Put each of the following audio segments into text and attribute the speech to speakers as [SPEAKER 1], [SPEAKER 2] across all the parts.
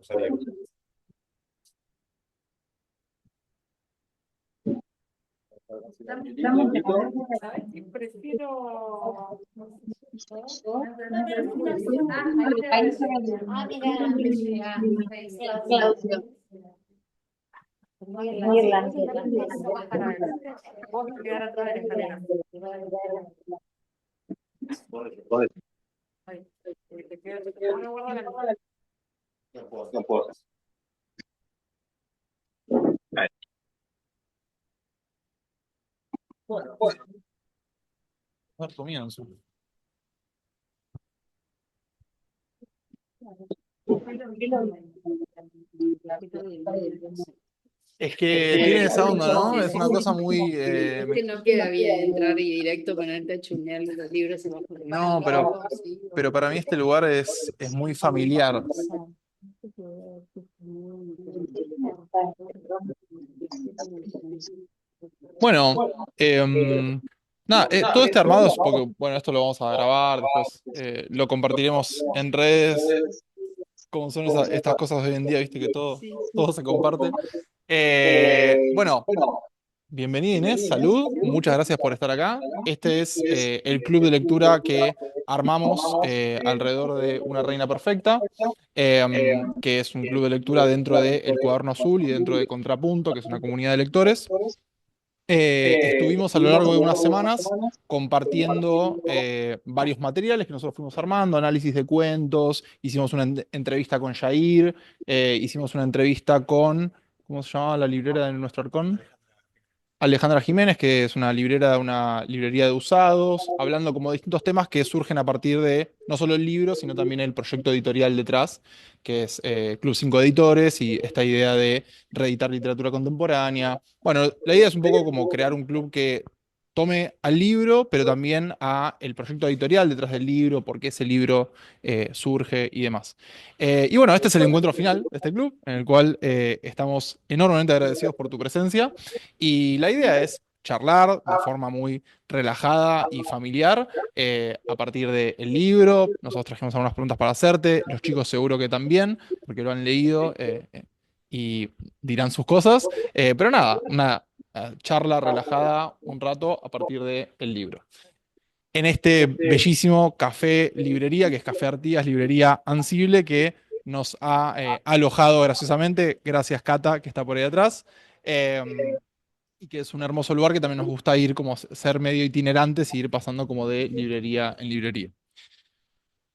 [SPEAKER 1] ¿Sabes? Prefiero.
[SPEAKER 2] Ah, mira,
[SPEAKER 1] Claudio. Para ver. Vos quedar atrás de la escalera. Ahí. Te quedas. Bueno, guarda la cosa.
[SPEAKER 3] No puedo.
[SPEAKER 4] Bueno. A ver, comienzo. Es que tiene esa onda, ¿no? Es una cosa muy...
[SPEAKER 2] Es que no queda bien entrar y directo ponerte a chumear los libros y bajar.
[SPEAKER 4] No, pero para mí este lugar es muy familiar. Bueno, nada, todo este armado es porque, bueno, esto lo vamos a grabar, después lo compartiremos en redes, como son estas cosas de hoy en día, viste que todo se comparte. Bueno, bienvenida Inés, salud, muchas gracias por estar acá. Este es el club de lectura que armamos alrededor de Una Reina Perfecta, que es un club de lectura dentro de El Cuaderno Azul y dentro de Contrapunto, que es una comunidad de lectores. Estuvimos a lo largo de unas semanas compartiendo varios materiales que nosotros fuimos armando, análisis de cuentos, hicimos una entrevista con Jair, hicimos una entrevista con, ¿cómo se llamaba la librera de nuestro arcón? Alejandra Jiménez, que es una librera de una librería de usados, hablando como de distintos temas que surgen a partir de no solo el libro, sino también el proyecto editorial detrás, que es Club 5 Editores y esta idea de reeditar literatura contemporánea. Bueno, la idea es un poco como crear un club que tome al libro, pero también a el proyecto editorial detrás del libro, por qué ese libro surge y demás. Y bueno, este es el encuentro final de este club, en el cual estamos enormemente agradecidos por tu presencia. Y la idea es charlar de forma muy relajada y familiar a partir del libro. Nosotros trajimos algunas preguntas para hacerte, los chicos seguro que también, porque lo han leído y dirán sus cosas. Pero nada, una charla relajada un rato a partir del libro. En este bellísimo café librería, que es Café Artigas, librería Ansible, que nos ha alojado graciosamente. Gracias, Cata, que está por ahí atrás. Y que es un hermoso lugar que también nos gusta ir como ser medio itinerantes y ir pasando como de librería en librería.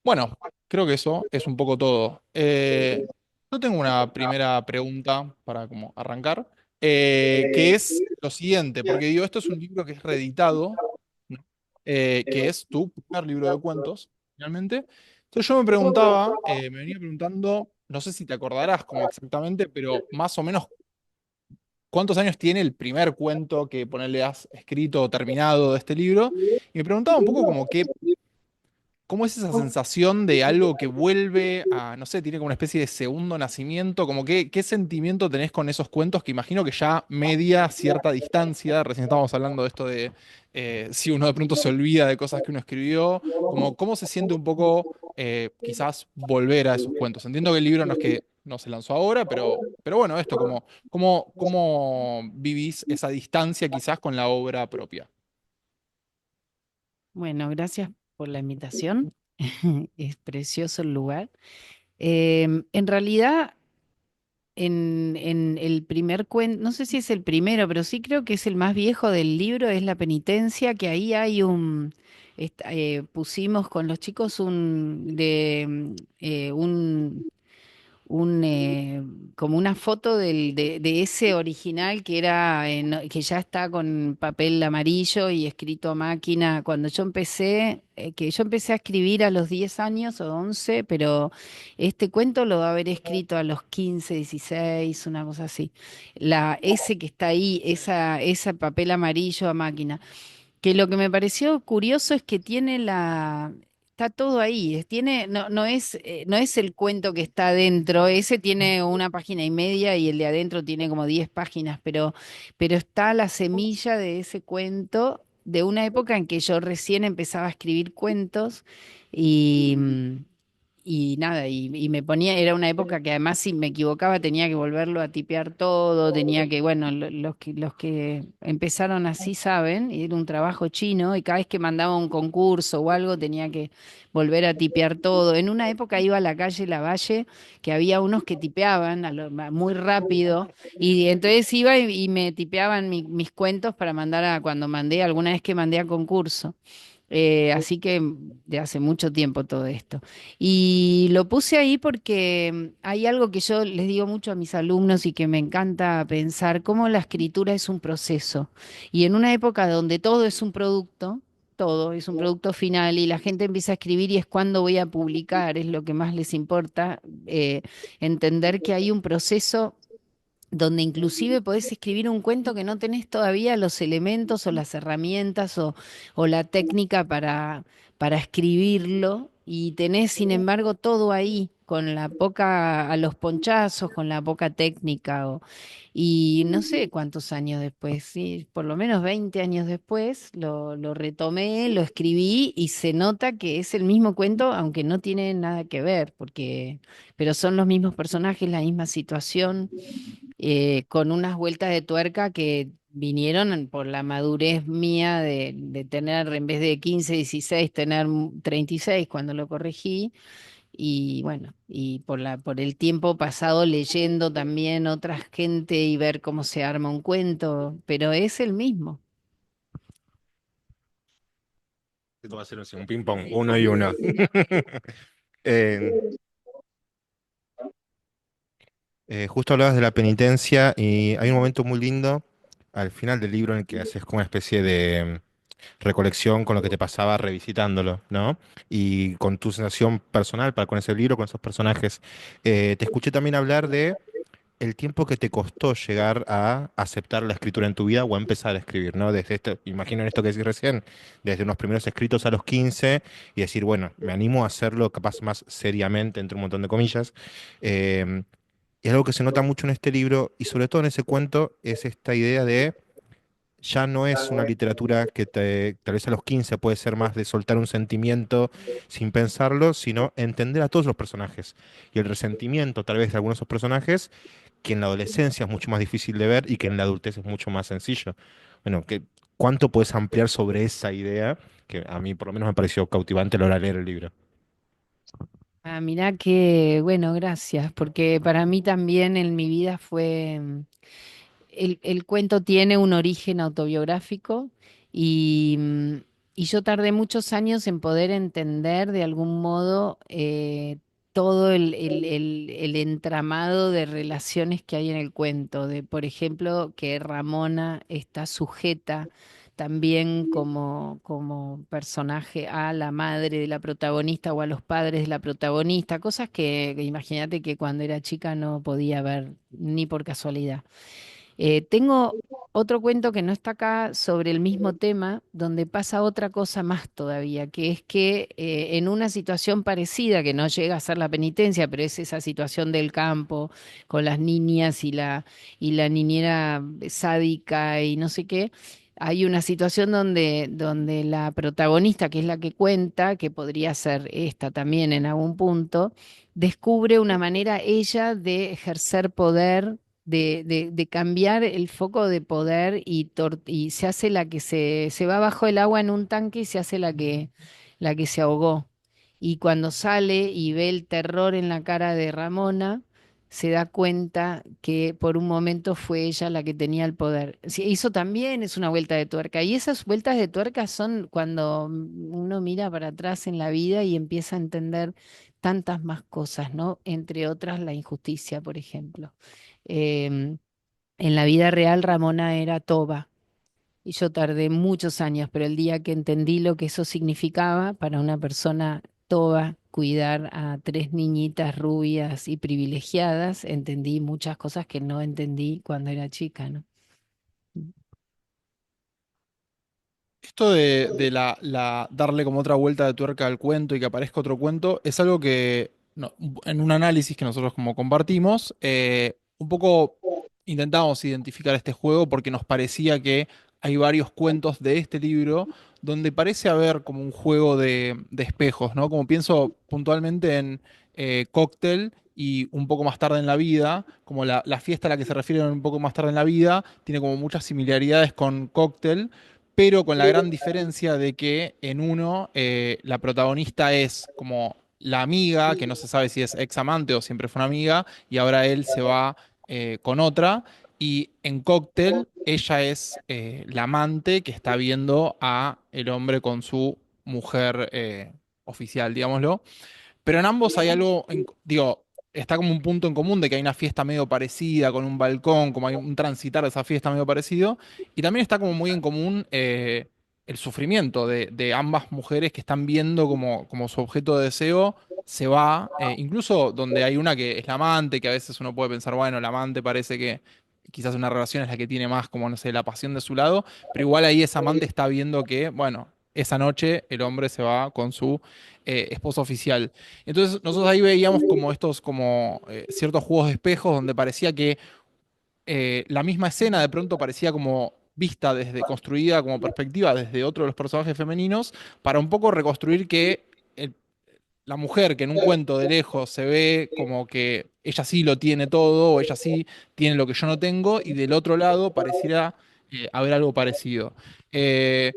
[SPEAKER 4] Bueno, creo que eso es un poco todo. Yo tengo una primera pregunta para como arrancar, que es lo siguiente, porque digo, esto es un libro que es reeditado, ¿no? Que es tu primer libro de cuentos, finalmente. Entonces yo me preguntaba, me venía preguntando, no sé si te acordarás como exactamente, pero más o menos cuántos años tiene el primer cuento que ponerle has escrito o terminado de este libro. Y me preguntaba un poco como qué, cómo es esa sensación de algo que vuelve a, no sé, tiene como una especie de segundo nacimiento, como qué sentimiento tenés con esos cuentos que imagino que ya media cierta distancia, recién estábamos hablando de esto de si uno de pronto se olvida de cosas que uno escribió, como cómo se siente un poco quizás volver a esos cuentos. Entiendo que el libro no es que no se lanzó ahora, pero bueno, esto, como, cómo vivís esa distancia quizás con la obra propia.
[SPEAKER 2] Bueno, gracias por la invitación. Es precioso el lugar. En realidad, en el primer cuento, no sé si es el primero, pero sí creo que es el más viejo del libro, es La Penitencia, que ahí hay pusimos con los chicos un como una foto de ese original que era que ya está con papel amarillo y escrito a máquina. Cuando yo empecé, que yo empecé a escribir a los 10 años o 11, pero este cuento lo va a haber escrito a los 15, 16, una cosa así. Ese que está ahí, ese papel amarillo a máquina. Que lo que me pareció curioso es que tiene está todo ahí, no es el cuento que está adentro, ese tiene una página y media y el de adentro tiene como 10 páginas, pero está la semilla de ese cuento de una época en que yo recién empezaba a escribir cuentos y, y nada, y me ponía, era una época que además si me equivocaba tenía que volverlo a tipear todo, tenía que, bueno, los que empezaron así saben, y era un trabajo chino y cada vez que mandaba un concurso o algo tenía que volver a tipear todo. En una época iba a la calle Lavalle, que había unos que tipeaban muy rápido y entonces iba y me tipeaban mis cuentos para mandar a, cuando mandé, alguna vez que mandé a concurso. Así que de hace mucho tiempo todo esto. Y lo puse ahí porque hay algo que yo les digo mucho a mis alumnos y que me encanta pensar, cómo la escritura es un proceso. Y en una época donde todo es un producto, todo es un producto final y la gente empieza a escribir y es cuando voy a publicar, es lo que más les importa, entender que hay un proceso donde inclusive podés escribir un cuento que no tenés todavía los elementos o las herramientas o la técnica para escribirlo y tenés, sin embargo, todo ahí, con la poca, a los ponchazos, con la poca técnica. Y no sé cuántos años después, sí, por lo menos 20 años después, lo retomé, lo escribí y se nota que es el mismo cuento, aunque no tiene nada que ver, pero son los mismos personajes, la misma situación con unas vueltas de tuerca que vinieron por la madurez mía de tener, en vez de 15 16 tener 36 cuando lo corregí. Y bueno, y por el tiempo pasado leyendo también otra gente y ver cómo se arma un cuento, pero es el mismo.
[SPEAKER 5] Esto va a ser así, un ping-pong, uno y uno. Eh, Justo hablabas de la penitencia y hay un momento muy lindo al final del libro en el que haces como una especie de recolección con lo que te pasaba revisitándolo, ¿no? Y con tu sensación personal para con ese libro, con esos personajes. Te escuché también hablar de el tiempo que te costó llegar a aceptar la escritura en tu vida o a empezar a escribir, ¿no? Desde esto, imagino en esto que decís recién, desde unos primeros escritos a los 15 y decir, bueno, me animo a hacerlo capaz más seriamente, entre un montón de comillas. Eh, y algo que se nota mucho en este libro y sobre todo en ese cuento es esta idea de ya no es una literatura que tal vez a los 15 puede ser más de soltar un sentimiento sin pensarlo, sino entender a todos los personajes. Y el resentimiento tal vez de algunos de esos personajes, que en la adolescencia es mucho más difícil de ver y que en la adultez es mucho más sencillo. Bueno, ¿cuánto puedes ampliar sobre esa idea? Que a mí por lo menos me pareció cautivante a la hora de leer el libro.
[SPEAKER 2] Ah, mirá que, bueno, gracias, porque para mí también en mi vida fue... el cuento tiene un origen autobiográfico y, y yo tardé muchos años en poder entender de algún modo todo el entramado de relaciones que hay en el cuento, de por ejemplo que Ramona está sujeta también como personaje a la madre de la protagonista o a los padres de la protagonista, cosas que imagínate que cuando era chica no podía ver ni por casualidad. Tengo otro cuento que no está acá sobre el mismo tema, donde pasa otra cosa más todavía, que es que en una situación parecida, que no llega a ser la penitencia, pero es esa situación del campo con las niñas y la niñera sádica y no sé qué, hay una situación donde la protagonista, que es la que cuenta, que podría ser esta también en algún punto, descubre una manera ella de ejercer poder de cambiar el foco de poder y se hace la que se va bajo el agua en un tanque y se hace la que se ahogó. Y cuando sale y ve el terror en la cara de Ramona, se da cuenta que por un momento fue ella la que tenía el poder. Sí, eso también es una vuelta de tuerca. Y esas vueltas de tuerca son cuando uno mira para atrás en la vida y empieza a entender tantas más cosas, ¿no? Entre otras la injusticia, por ejemplo. Em, en la vida real Ramona era toba y yo tardé muchos años, pero el día que entendí lo que eso significaba para una persona toba, cuidar a tres niñitas rubias y privilegiadas, entendí muchas cosas que no entendí cuando era chica, ¿no?
[SPEAKER 4] Esto de darle como otra vuelta de tuerca al cuento y que aparezca otro cuento es algo que en un análisis que nosotros como compartimos, un poco intentamos identificar este juego porque nos parecía que hay varios cuentos de este libro donde parece haber como un juego de espejos, ¿no? Como pienso puntualmente en Cóctel y un poco más tarde en la vida, como la fiesta a la que se refieren un poco más tarde en la vida, tiene como muchas similaridades con Cóctel, pero con la gran diferencia de que en uno la protagonista es como la amiga, que no se sabe si es ex amante o siempre fue una amiga, y ahora él se va con otra. Y en Cóctel, ella es la amante que está viendo a el hombre con su mujer oficial, digámoslo. Pero en ambos hay algo, digo, está como un punto en común de que hay una fiesta medio parecida, con un balcón, como hay un transitar de esa fiesta medio parecido. Y también está como muy en común el sufrimiento de ambas mujeres que están viendo como su objeto de deseo se va, incluso donde hay una que es la amante, que a veces uno puede pensar, bueno, la amante parece que quizás una relación es la que tiene más, como no sé, la pasión de su lado, pero igual ahí esa amante está viendo que, bueno, esa noche el hombre se va con su esposa oficial. Entonces nosotros ahí veíamos como estos, como ciertos juegos de espejos donde parecía que la misma escena de pronto parecía como vista desde, construida como perspectiva desde otro de los personajes femeninos, para un poco reconstruir que la mujer que en un cuento de lejos se ve como que ella sí lo tiene todo, o ella sí tiene lo que yo no tengo, y del otro lado pareciera haber algo parecido. Eh,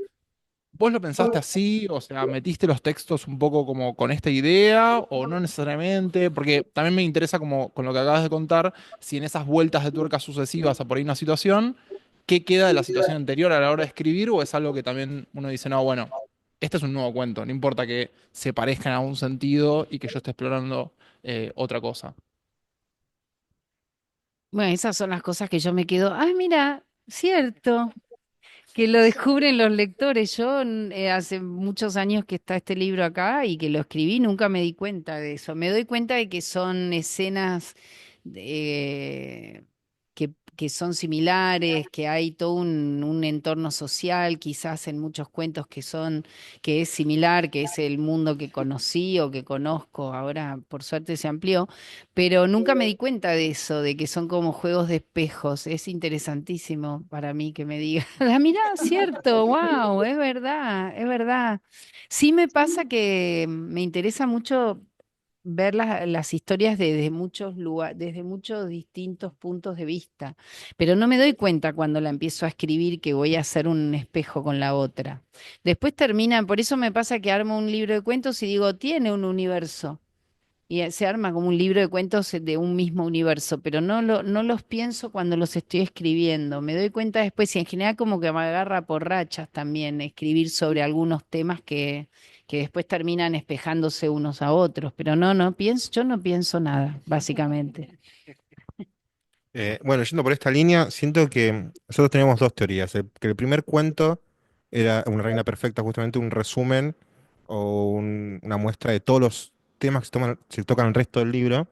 [SPEAKER 4] ¿Vos lo pensaste así? O sea, ¿metiste los textos un poco como con esta idea o no necesariamente? Porque también me interesa como con lo que acabas de contar, si en esas vueltas de tuerca sucesivas a por ahí una situación, ¿qué queda de la situación anterior a la hora de escribir? ¿O es algo que también uno dice, no, bueno, este es un nuevo cuento, no importa que se parezcan a un sentido y que yo esté explorando otra cosa?
[SPEAKER 2] Bueno, esas son las cosas que yo me quedo, ah, mira, cierto, que lo descubren los lectores. Yo hace muchos años que está este libro acá y que lo escribí, nunca me di cuenta de eso. Me doy cuenta de que son escenas que son similares, que hay todo un entorno social, quizás en muchos cuentos que es similar, que es el mundo que conocí o que conozco. Ahora, por suerte, se amplió, pero nunca me di cuenta de eso, de que son como juegos de espejos. Es interesantísimo para mí que me diga, la mirada, cierto, wow, es verdad, es verdad. Sí me pasa que me interesa mucho ver las historias desde muchos lugares, desde muchos distintos puntos de vista, pero no me doy cuenta cuando la empiezo a escribir que voy a hacer un espejo con la otra. Después termina, por eso me pasa que armo un libro de cuentos y digo, tiene un universo. Y se arma como un libro de cuentos de un mismo universo, pero no los pienso cuando los estoy escribiendo. Me doy cuenta después y en general como que me agarra por rachas también escribir sobre algunos temas que después terminan espejándose unos a otros. Pero no pienso, yo no pienso nada, básicamente.
[SPEAKER 5] Bueno, yendo por esta línea, siento que nosotros teníamos dos teorías. Que el primer cuento era una reina perfecta, justamente un resumen o una muestra de todos los temas que se tocan en el resto del libro.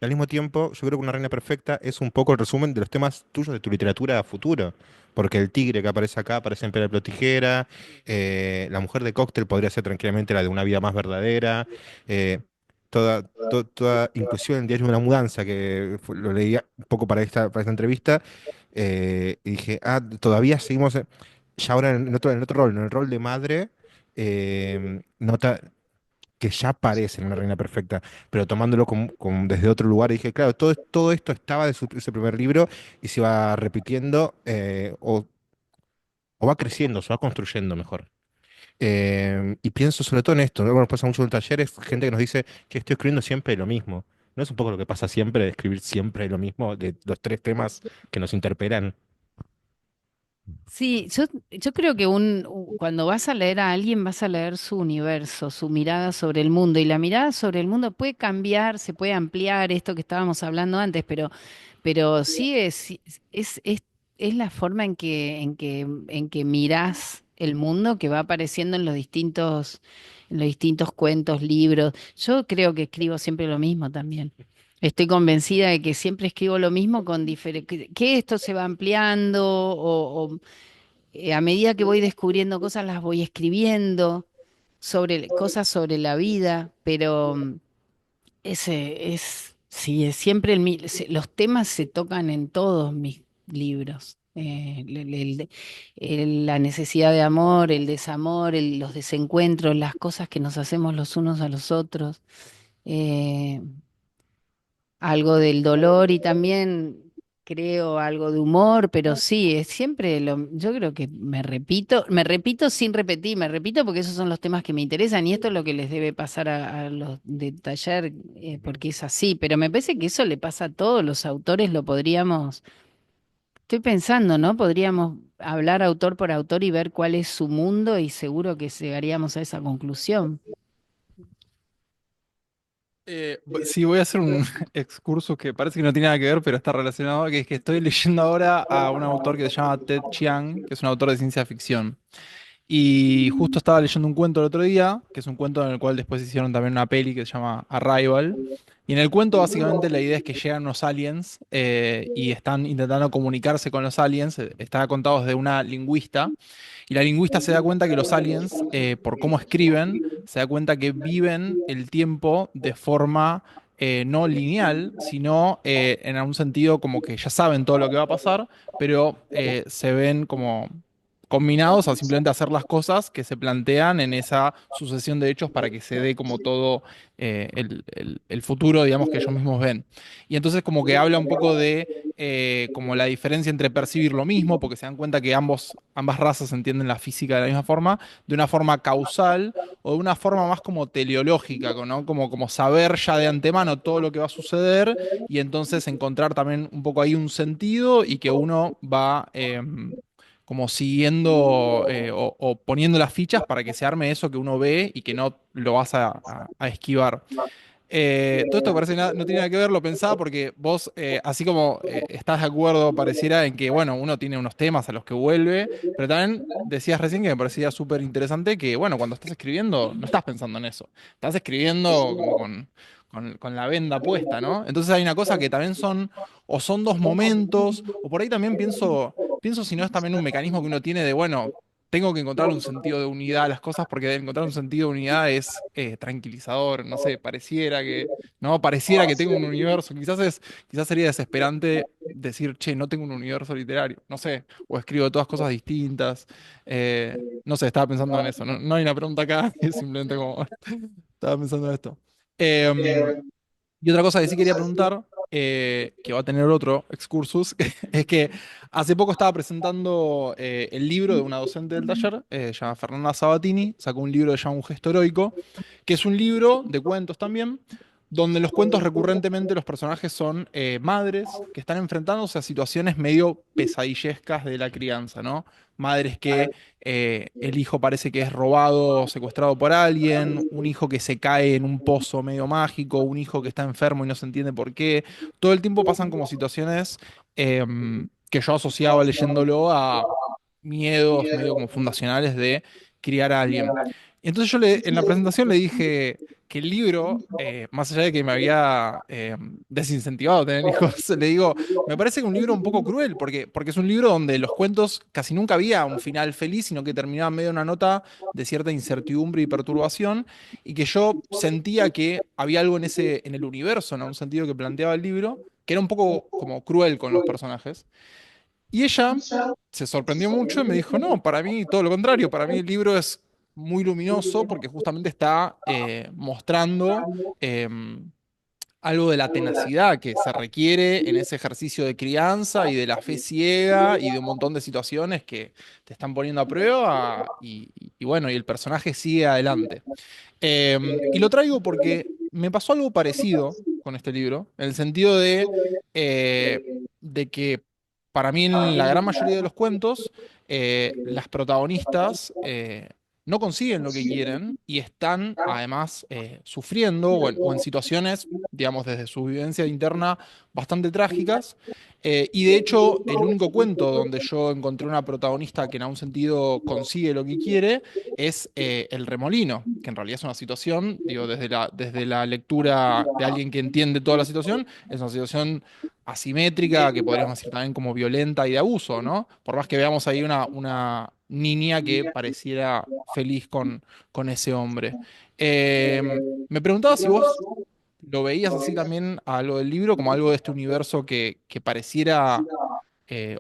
[SPEAKER 5] Y al mismo tiempo, yo creo que una reina perfecta es un poco el resumen de los temas tuyos de tu literatura a futuro. Porque el tigre que aparece acá aparece en Piedra, Papel o Tijera. La mujer de Cóctel podría ser tranquilamente la de Una vida más verdadera. Inclusive en el diario de una mudanza, que lo leía un poco para esta entrevista, y dije, todavía seguimos, ya ahora en otro rol, en el rol de madre, nota que ya aparece en una reina perfecta, pero tomándolo desde otro lugar, y dije, claro, todo esto estaba de ese primer libro y se va repitiendo, o va creciendo, se va construyendo mejor. Y pienso sobre todo en esto, ¿no? Nos pasa mucho en talleres, gente que nos dice que estoy escribiendo siempre lo mismo. ¿No es un poco lo que pasa siempre, de escribir siempre lo mismo, de los tres temas que nos interpelan?
[SPEAKER 2] Sí, yo creo que cuando vas a leer a alguien, vas a leer su universo, su mirada sobre el mundo. Y la mirada sobre el mundo puede cambiar, se puede ampliar, esto que estábamos hablando antes, pero sí es la forma en que mirás el mundo que va apareciendo en los distintos cuentos, libros. Yo creo que escribo siempre lo mismo también. Estoy convencida de que siempre escribo lo mismo con diferente, que esto se va ampliando o a medida que voy descubriendo cosas las voy escribiendo sobre cosas sobre la vida, pero sí, es siempre los temas se tocan en todos mis libros. la necesidad de amor, el desamor, los desencuentros, las cosas que nos hacemos los unos a los otros, eh, algo del dolor y también creo algo de humor, pero sí, es siempre yo creo que me repito sin repetir, me repito porque esos son los temas que me interesan y esto es lo que les debe pasar a los de taller, porque es así, pero me parece que eso le pasa a todos los autores, lo podríamos, estoy pensando, ¿no? Podríamos hablar autor por autor y ver cuál es su mundo y seguro que llegaríamos a esa conclusión.
[SPEAKER 4] Sí, voy a hacer un excursus que parece que no tiene nada que ver, pero está relacionado, que es que estoy leyendo ahora a un autor que se llama Ted Chiang, que es un autor de ciencia ficción. Y justo estaba leyendo un cuento el otro día, que es un cuento en el cual después hicieron también una peli que se llama Arrival. Y en el cuento básicamente la idea es que llegan unos aliens y están intentando comunicarse con los aliens. Está contado desde una lingüista. Y la lingüista se da cuenta que los aliens, por cómo escriben, se da cuenta que viven el tiempo de forma no lineal, sino en un sentido como que ya saben todo lo que va a pasar, pero se ven como combinados a simplemente hacer las cosas que se plantean en esa sucesión de hechos para que se dé como todo el futuro, digamos, que ellos mismos ven. Y entonces como que habla un poco de como la diferencia entre percibir lo mismo, porque se dan cuenta que ambas razas entienden la física de la misma forma, de una forma causal o de una forma más como teleológica, ¿no? Como saber ya de antemano todo lo que va a suceder y entonces encontrar también un poco ahí un sentido y que uno va como siguiendo o poniendo las fichas para que se arme eso que uno ve y que no lo vas a esquivar. Todo esto parece no tiene nada que ver, lo pensaba porque vos, así como estás de acuerdo, pareciera en que, bueno, uno tiene unos temas a los que vuelve, pero también decías recién que me parecía súper interesante que, bueno, cuando estás escribiendo, no estás pensando en eso. Estás escribiendo como con la venda puesta, ¿no? Entonces hay una cosa que también o son dos momentos, o por ahí también pienso si no es también un mecanismo que uno tiene de, bueno, tengo que encontrar un sentido de unidad a las cosas porque encontrar un sentido de unidad es tranquilizador, no sé, pareciera que tengo un universo, quizás sería desesperante decir, che, no tengo un universo literario, no sé, o escribo todas cosas distintas, no sé, estaba pensando en eso, no hay una pregunta acá, es simplemente como, estaba pensando en esto. Em, y otra cosa que sí quería preguntar, que va a tener otro excursus, es que hace poco estaba presentando el libro de una docente del taller, se llama Fernanda Sabatini, sacó un libro que se llama Un gesto heroico, que es un libro de cuentos también, donde en los cuentos recurrentemente los personajes son madres que están enfrentándose a situaciones medio pesadillescas de la crianza, ¿no? Madres que el hijo parece que es robado o secuestrado por alguien, un hijo que se cae en un pozo medio mágico, un hijo que está enfermo y no se entiende por qué. Todo el tiempo pasan como situaciones que yo asociaba leyéndolo a miedos medio como fundacionales de criar a alguien. Y entonces en la presentación le dije que el libro, más allá de que me había desincentivado a tener hijos, le digo, me parece que un libro un poco cruel, porque es un libro donde los cuentos casi nunca había un final feliz, sino que terminaba en medio de una nota de cierta incertidumbre y perturbación, y que yo sentía que había algo en el universo, en un sentido que planteaba el libro, que era un poco como cruel con los personajes. Y ella se sorprendió mucho y me dijo, no, para mí todo lo contrario, para mí el libro es muy luminoso porque justamente está mostrando algo de la tenacidad que se requiere en ese ejercicio de crianza y de la fe ciega y de un montón de situaciones que te están poniendo a prueba y bueno, y el personaje sigue adelante. Y lo traigo porque me pasó algo parecido con este libro, en el sentido eh, de que para mí en la gran mayoría de los cuentos, las protagonistas no consiguen lo que quieren y están además sufriendo o en situaciones, digamos, desde su vivencia interna bastante trágicas. Y de hecho, el único cuento donde yo encontré una protagonista que en algún sentido consigue lo que quiere es El Remolino, que en realidad es una situación, digo, desde la lectura de alguien que entiende toda la situación, es una situación asimétrica, que podríamos decir también como violenta y de abuso, ¿no? Por más que veamos ahí una niña que pareciera feliz con ese hombre. Me preguntaba si vos lo veías así también a lo del libro, como algo de este universo que pareciera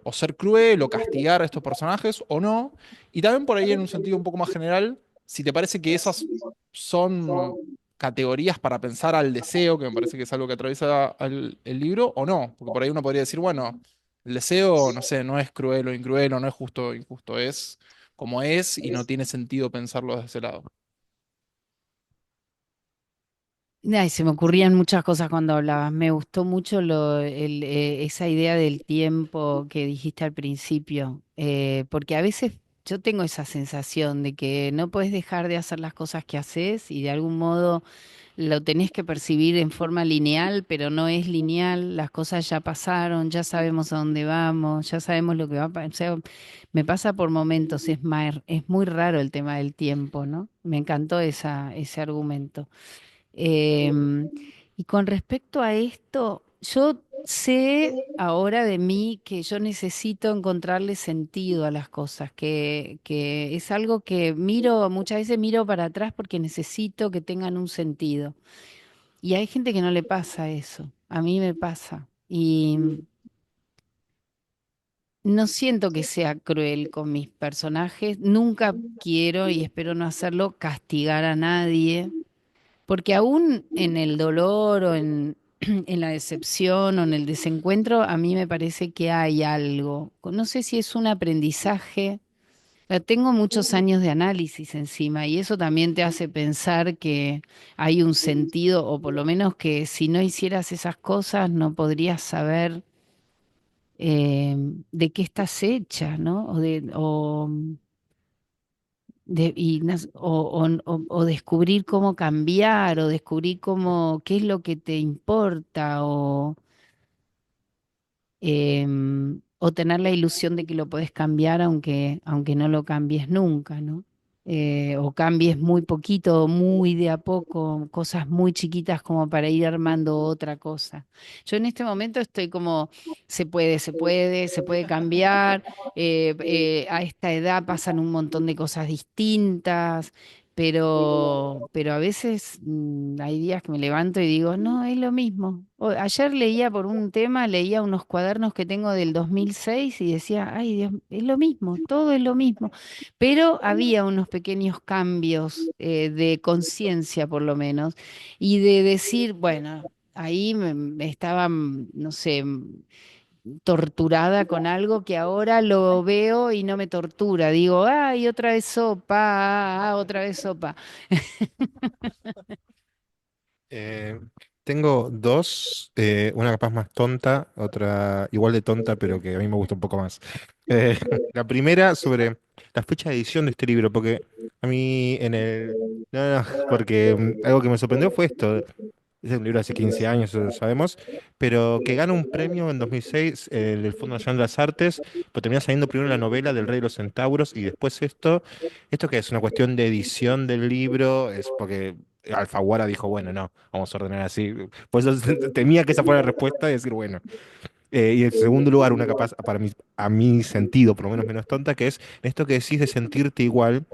[SPEAKER 4] o ser cruel o castigar a estos personajes o no. Y también por ahí en un sentido un poco más general, si te parece que esas son categorías para pensar al deseo, que me parece que es algo que atraviesa el libro, o no. Porque por ahí uno podría decir, bueno, el deseo, no sé, no es cruel o incruel, o no es justo o injusto, es como es y no tiene sentido pensarlo desde ese lado.
[SPEAKER 2] Ay, se me ocurrían muchas cosas cuando hablabas. Me gustó mucho esa idea del tiempo que dijiste al principio, porque a veces yo tengo esa sensación de que no puedes dejar de hacer las cosas que haces y de algún modo lo tenés que percibir en forma lineal, pero no es lineal. Las cosas ya pasaron, ya sabemos a dónde vamos, ya sabemos lo que va a pasar. O sea, me pasa por momentos, es muy raro el tema del tiempo, ¿no? Me encantó ese argumento. Em, y con respecto a esto, yo sé ahora de mí que yo necesito encontrarle sentido a las cosas, que es algo que miro, muchas veces miro para atrás porque necesito que tengan un sentido. Y hay gente que no le pasa eso, a mí me pasa. Y no siento que sea cruel con mis personajes, nunca quiero y espero no hacerlo, castigar a nadie. Porque aún en el dolor o en la decepción o en el desencuentro, a mí me parece que hay algo. No sé si es un aprendizaje. Tengo muchos años de análisis encima y eso también te hace pensar que hay un sentido, o por lo menos que si no hicieras esas cosas no podrías saber de qué estás hecha, ¿no? O descubrir cómo cambiar, o descubrir qué es lo que te importa, o tener la ilusión de que lo podés cambiar aunque no lo cambies nunca, ¿no? O cambies muy poquito, muy de a poco, cosas muy chiquitas como para ir armando otra cosa. Yo en este momento estoy como, se puede cambiar, a esta edad pasan un montón de cosas distintas. Pero a veces hay días que me levanto y digo, no, es lo mismo. Ayer leía por un tema, leía unos cuadernos que tengo del 2006 y decía, ay Dios, es lo mismo, todo es lo mismo. Pero había unos pequeños cambios de conciencia por lo menos y de decir, bueno, ahí me estaba, no sé, torturada con algo que ahora lo veo y no me tortura. Digo, ay, otra vez sopa, otra vez sopa.
[SPEAKER 5] Eh, Tengo dos, una capaz más tonta, otra igual de tonta, pero que a mí me gusta un poco más. Eh, la primera sobre la fecha de edición de este libro, porque a mí en el... No, no, porque algo que me sorprendió fue esto. Es un libro de hace 15 años, eso lo sabemos, pero que gana un premio en 2006 del Fondo Nacional de las Artes, pero termina saliendo primero la novela del Rey de los Centauros y después esto que es una cuestión de edición del libro, es porque Alfaguara dijo, bueno, no, vamos a ordenar así. Por eso temía que esa fuera la respuesta y decir, bueno. Y en segundo lugar, una capaz, a mi sentido, por lo menos menos tonta, que es esto que decís de sentirte igual.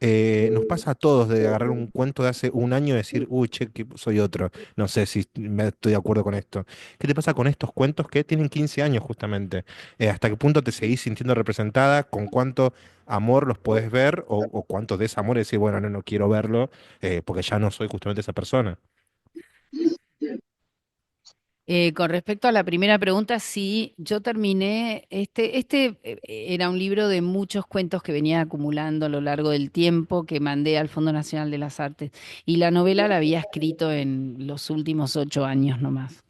[SPEAKER 5] Nos pasa a todos de agarrar un cuento de hace un año y decir, uy, che, que soy otro. No sé si me estoy de acuerdo con esto. ¿Qué te pasa con estos cuentos que tienen 15 años justamente? ¿Hasta qué punto te seguís sintiendo representada? ¿Con cuánto amor los podés ver? O cuánto desamor? Y decir, bueno, no, no quiero verlo porque ya no soy justamente esa persona.
[SPEAKER 2] Con respecto a la primera pregunta, sí, yo terminé, era un libro de muchos cuentos que venía acumulando a lo largo del tiempo que mandé al Fondo Nacional de las Artes y la novela la había escrito en los últimos 8 años nomás.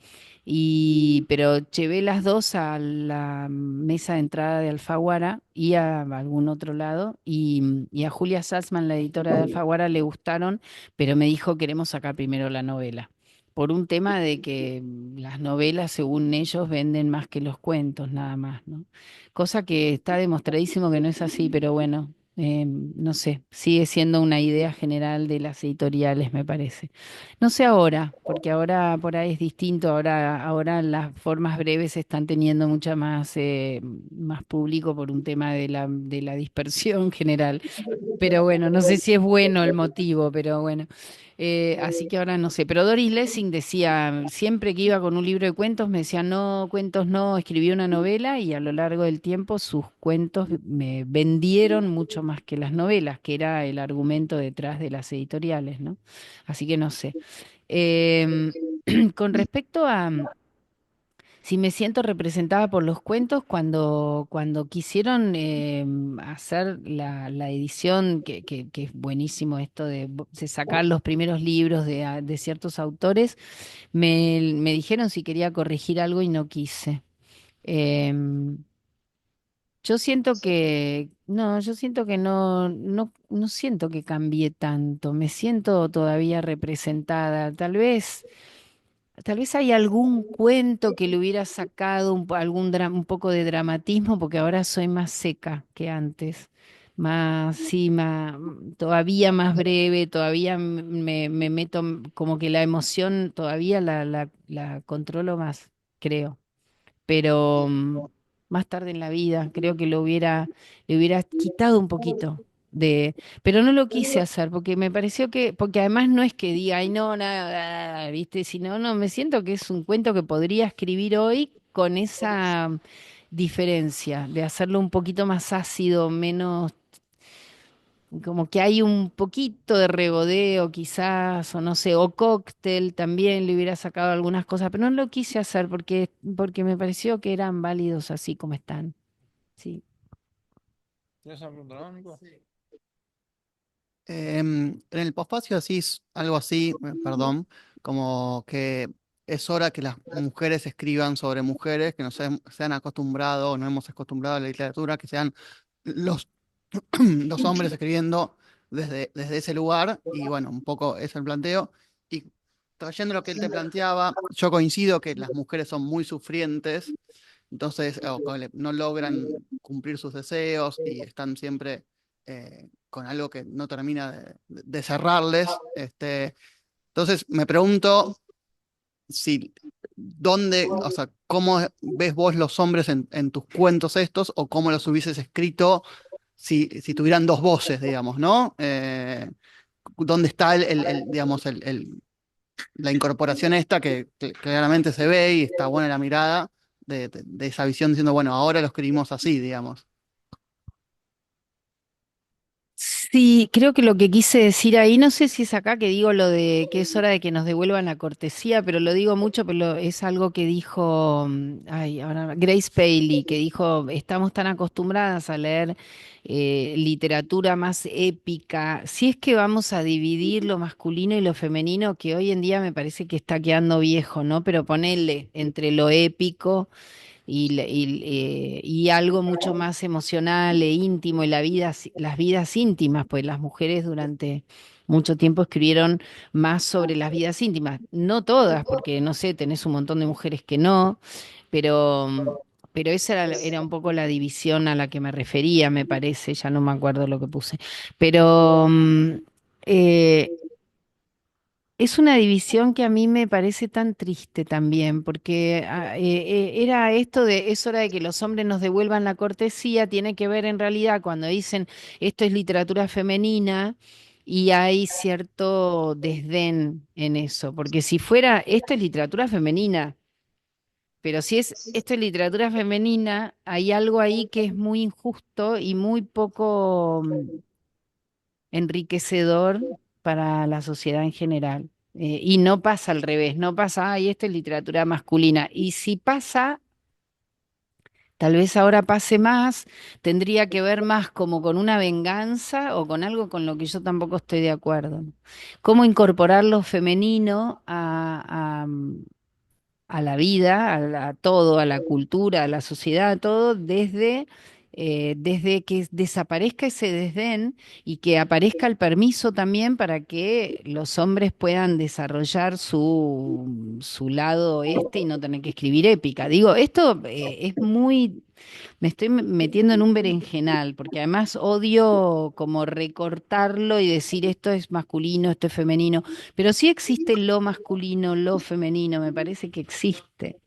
[SPEAKER 2] Pero llevé las dos a la mesa de entrada de Alfaguara y a algún otro lado y a Julia Salzman, la editora de Alfaguara, le gustaron, pero me dijo queremos sacar primero la novela por un tema de que las novelas, según ellos, venden más que los cuentos, nada más, ¿no? Cosa que está demostradísimo que no es así, pero bueno, no sé, sigue siendo una idea general de las editoriales, me parece. No sé ahora, porque ahora por ahí es distinto, ahora las formas breves están teniendo mucha más público por un tema de la dispersión general. Pero bueno, no sé si es bueno el motivo, pero bueno. Así que ahora no sé. Pero Doris Lessing decía, siempre que iba con un libro de cuentos, me decía, no, cuentos no, escribí una novela y a lo largo del tiempo sus cuentos me vendieron mucho más que las novelas, que era el argumento detrás de las editoriales, ¿no? Así que no sé. Em, con respecto a si me siento representada por los cuentos, cuando quisieron hacer la edición, que es buenísimo esto de sacar los primeros libros de ciertos autores, me dijeron si quería corregir algo y no quise. Em, yo siento yo siento que no siento que cambié tanto, me siento todavía representada. Tal vez hay algún cuento que le hubiera sacado un poco de dramatismo, porque ahora soy más seca que antes. Más, sí, todavía más breve, todavía me meto, como que la emoción todavía la controlo más, creo. Pero más tarde en la vida creo que le hubiera quitado un poquito pero no lo quise hacer porque me pareció porque además no es que diga, ay, no, nada, ¿viste? Sino, no, me siento que es un cuento que podría escribir hoy con esa diferencia de hacerlo un poquito más ácido, menos, como que hay un poquito de regodeo quizás, o no sé, o cóctel también le hubiera sacado algunas cosas, pero no lo quise hacer porque me pareció que eran válidos así como están. Sí.
[SPEAKER 4] ¿Tienes una pregunta, no, Nico?
[SPEAKER 6] En el posfacio decís algo así, perdón, como que es hora que las mujeres escriban sobre mujeres, que no se han acostumbrado, no hemos acostumbrado a la literatura, que sean los, los hombres escribiendo desde ese lugar, y bueno, un poco es el planteo. Y trayendo lo que él te planteaba, yo coincido que las mujeres son muy sufrientes, entonces no logran cumplir sus deseos y están siempre con algo que no termina de cerrarles. Entonces me pregunto si, o sea, cómo ves vos los hombres en tus cuentos estos, o cómo los hubieses escrito si tuvieran dos voces, digamos, ¿no? ¿Dónde está digamos, la incorporación esta que claramente se ve y está buena la mirada de esa visión diciendo, bueno, ahora lo escribimos así, digamos?
[SPEAKER 2] Sí, creo que lo que quise decir ahí, no sé si es acá que digo lo de que es hora de que nos devuelvan la cortesía, pero lo digo mucho, pero es algo que dijo, ay, ahora Grace Paley, que dijo, estamos tan acostumbradas a leer literatura más épica. Si es que vamos a dividir lo masculino y lo femenino, que hoy en día me parece que está quedando viejo, ¿no? Pero ponerle entre lo épico y algo mucho más emocional e íntimo, y las vidas íntimas, pues las mujeres durante mucho tiempo escribieron más sobre las vidas íntimas. No todas, porque no sé, tenés un montón de mujeres que no, pero, pero esa era un poco la división a la que me refería, me parece, ya no me acuerdo lo que puse. Pero eh, es una división que a mí me parece tan triste también, porque era esto de, es hora de que los hombres nos devuelvan la cortesía, tiene que ver en realidad cuando dicen esto es literatura femenina, y hay cierto desdén en eso, porque si fuera esto es literatura femenina, pero si es esto es literatura femenina, hay algo ahí que es muy injusto y muy poco enriquecedor para la sociedad en general. Y no pasa al revés, no pasa, ay, esto es literatura masculina. Y si pasa, tal vez ahora pase más, tendría que ver más como con una venganza o con algo con lo que yo tampoco estoy de acuerdo. Cómo incorporar lo femenino a la vida, a todo, a la cultura, a la sociedad, a todo, desde que desaparezca ese desdén y que aparezca el permiso también para que los hombres puedan desarrollar su lado y no tener que escribir épica. Digo, esto es muy... Me estoy metiendo en un berenjenal, porque además odio como recortarlo y decir esto es masculino, esto es femenino, pero sí existe lo masculino, lo femenino, me parece que existe.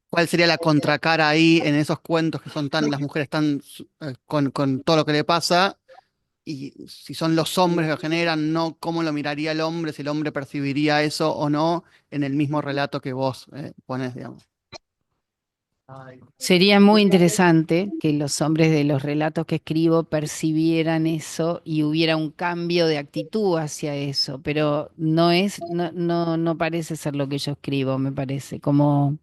[SPEAKER 6] ¿Cuál sería la contracara ahí en esos cuentos que son las mujeres están con todo lo que le pasa? y si son los hombres que lo generan, no cómo lo miraría el hombre, si el hombre percibiría eso o no en el mismo relato que vos pones, digamos.
[SPEAKER 2] Sería muy interesante que los hombres de los relatos que escribo percibieran eso y hubiera un cambio de actitud hacia eso, pero no parece ser lo que yo escribo, me parece, como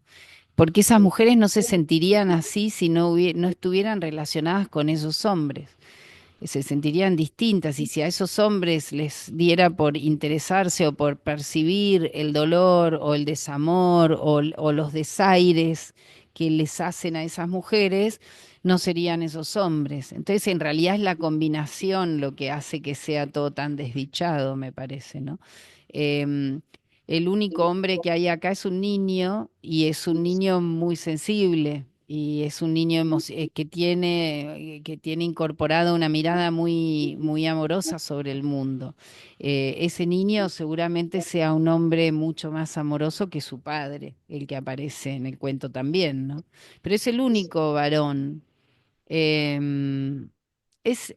[SPEAKER 2] porque esas mujeres no se sentirían así si no estuvieran relacionadas con esos hombres. Se sentirían distintas y si a esos hombres les diera por interesarse o por percibir el dolor o el desamor o los desaires que les hacen a esas mujeres, no serían esos hombres. Entonces, en realidad es la combinación lo que hace que sea todo tan desdichado, me parece, ¿no? Em, el único hombre que hay acá es un niño y es un niño muy sensible y es un niño que tiene incorporada una mirada muy, muy amorosa sobre el mundo. Ese niño seguramente sea un hombre mucho más amoroso que su padre, el que aparece en el cuento también, ¿no? Pero es el único varón. Em, es,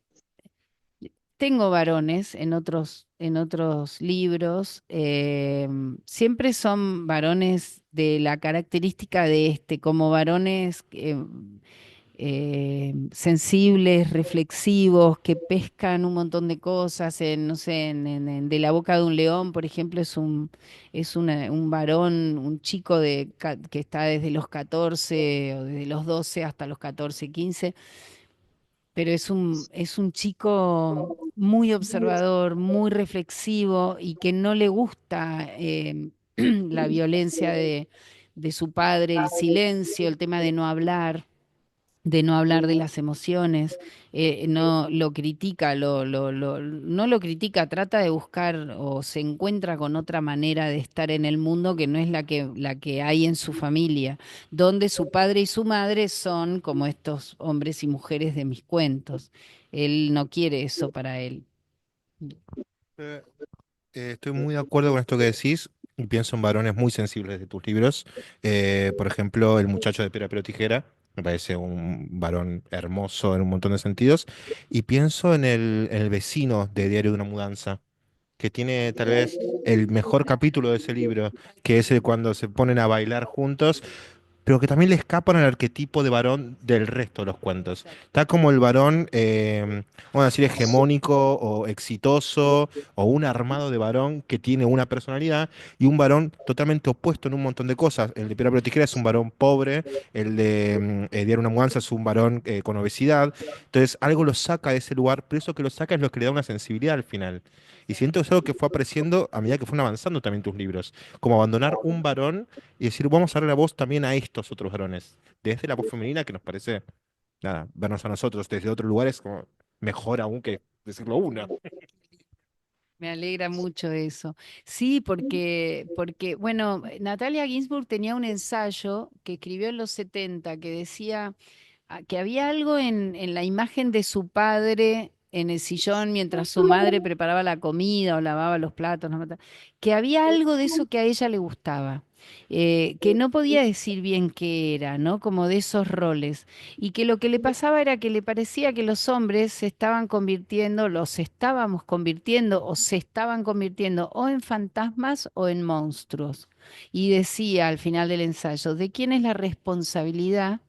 [SPEAKER 2] tengo varones en otros libros, siempre son varones de la característica de este, como varones sensibles, reflexivos, que pescan un montón de cosas, no sé, de la boca de un león, por ejemplo, un varón, un chico que está desde los 14 o desde los 12 hasta los 14 15, pero es un chico muy observador, muy reflexivo y que no le gusta la violencia de su padre, el silencio, el tema de no hablar de las emociones, no lo critica, no lo critica, trata de buscar o se encuentra con otra manera de estar en el mundo que no es la que hay en su familia, donde su padre y su madre son como estos hombres y mujeres de mis cuentos. Él no quiere eso para él.
[SPEAKER 5] Eh, Estoy muy de acuerdo con esto que decís y pienso en varones muy sensibles de tus libros. Por ejemplo, El muchacho de piedra, papel o tijera. Me parece un varón hermoso en un montón de sentidos. Y pienso en el vecino de Diario de una mudanza, que tiene tal vez el mejor capítulo de ese libro, que es el cuando se ponen a bailar juntos, pero que también le escapan al arquetipo de varón del resto de los cuentos. Está como el varón, vamos a decir, hegemónico o exitoso, o un armado de varón que tiene una personalidad, y un varón totalmente opuesto en un montón de cosas. El de Piedra, Papel o Tijera es un varón pobre, el de Diario una mudanza es un varón con obesidad. Entonces, algo lo saca de ese lugar, pero eso que lo saca es lo que le da una sensibilidad al final. Y siento que es algo que fue apareciendo a medida que fueron avanzando también tus libros, como abandonar un varón y decir, vamos a darle la voz también a estos otros varones, desde la voz femenina, que nos parece, nada, vernos a nosotros desde otros lugares como mejor aún que decirlo uno.
[SPEAKER 2] Me alegra mucho eso. Sí, bueno, Natalia Ginsburg tenía un ensayo que escribió en los 70 que decía que había algo en la imagen de su padre en el sillón mientras su madre preparaba la comida o lavaba los platos, no me acuerdo, que había algo de eso que a ella le gustaba, que no podía decir bien qué era, ¿no? Como de esos roles, y que lo que le pasaba era que le parecía que los hombres se estaban convirtiendo, los estábamos convirtiendo o se estaban convirtiendo o en fantasmas o en monstruos. Y decía al final del ensayo, ¿de quién es la responsabilidad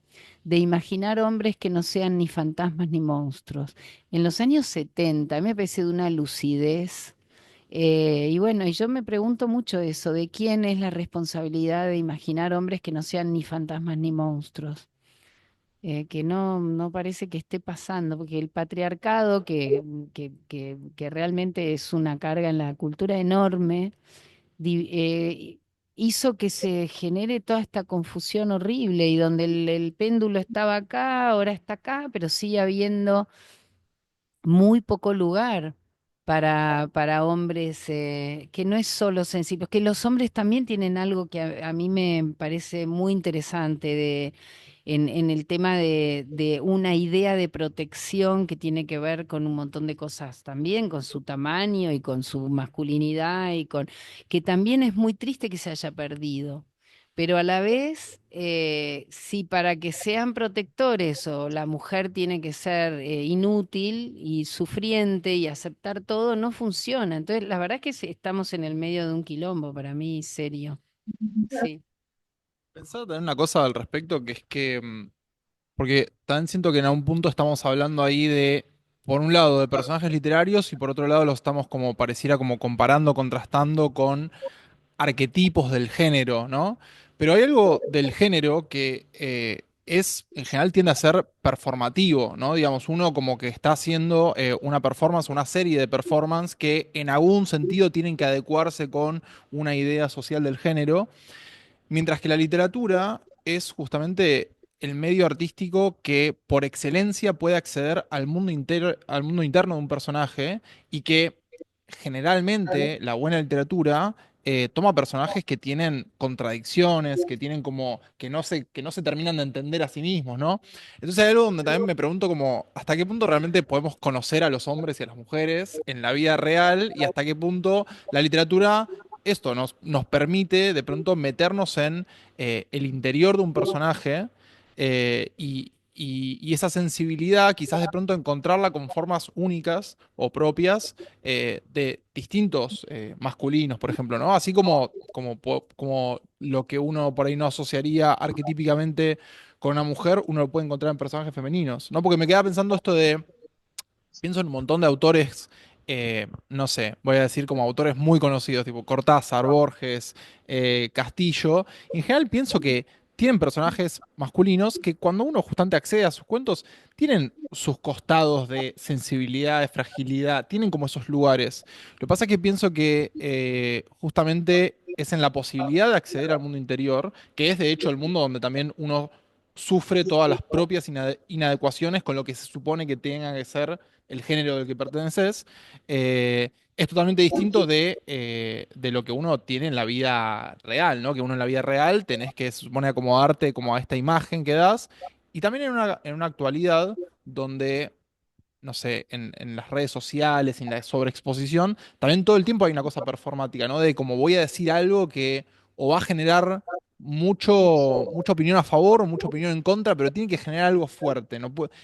[SPEAKER 2] de imaginar hombres que no sean ni fantasmas ni monstruos? En los años 70 me parece de una lucidez. Y bueno, y yo me pregunto mucho eso, de quién es la responsabilidad de imaginar hombres que no sean ni fantasmas ni monstruos. Que no parece que esté pasando, porque el patriarcado, que realmente es una carga en la cultura enorme, hizo que se genere toda esta confusión horrible y donde el péndulo estaba acá, ahora está acá, pero sigue habiendo muy poco lugar para hombres que no es solo sensibles, que los hombres también tienen algo que a mí me parece muy interesante en el tema de una idea de protección que tiene que ver con un montón de cosas también, con su tamaño y con su masculinidad y con que también es muy triste que se haya perdido. pero a la vez, si para que sean protectores o la mujer tiene que ser inútil y sufriente y aceptar todo, no funciona. Entonces, la verdad es que estamos en el medio de un quilombo para mí, serio. Sí.
[SPEAKER 4] Pensaba también una cosa al respecto, que es que, porque también siento que en algún punto estamos hablando ahí de, por un lado, de personajes literarios y por otro lado los estamos como pareciera como comparando, contrastando con arquetipos del género, ¿no? Pero hay algo del género que en general tiende a ser performativo, ¿no? Digamos, uno como que está haciendo una performance, una serie de performance que en algún sentido tienen que adecuarse con una idea social del género. Mientras que la literatura es justamente el medio artístico que por excelencia puede acceder al mundo interno de un personaje y que generalmente la buena literatura toma personajes que tienen contradicciones, que tienen como que no se terminan de entender a sí mismos, ¿no? Entonces hay algo donde también me pregunto como hasta qué punto realmente podemos conocer a los hombres y a las mujeres en la vida real y hasta qué punto la literatura esto nos permite de pronto meternos en el interior de un personaje y esa sensibilidad, quizás de pronto encontrarla con formas únicas o propias de distintos masculinos, por ejemplo, ¿no? Así como lo que uno por ahí no asociaría arquetípicamente con una mujer, uno lo puede encontrar en personajes femeninos, ¿no? Porque me quedaba pensando esto de pienso en un montón de autores, no sé, voy a decir como autores muy conocidos, tipo Cortázar, Borges, Castillo. En general pienso que tienen personajes masculinos que cuando uno justamente accede a sus cuentos, tienen sus costados de sensibilidad, de fragilidad, tienen como esos lugares. Lo que pasa es que pienso que justamente es en la posibilidad de acceder al mundo interior, que es de hecho el mundo donde también uno sufre todas las propias inadecuaciones con lo que se supone que tenga que ser el género del que perteneces, es totalmente distinto de lo que uno tiene en la vida real, ¿no? Que uno en la vida real tenés que, se supone, acomodarte como a esta imagen que das, y también en una actualidad donde, no sé, en las redes sociales, en la sobreexposición, también todo el tiempo hay una cosa performática, ¿no? De como voy a decir algo que o va a generar mucha opinión a favor o mucha opinión en contra, pero tiene que generar algo fuerte.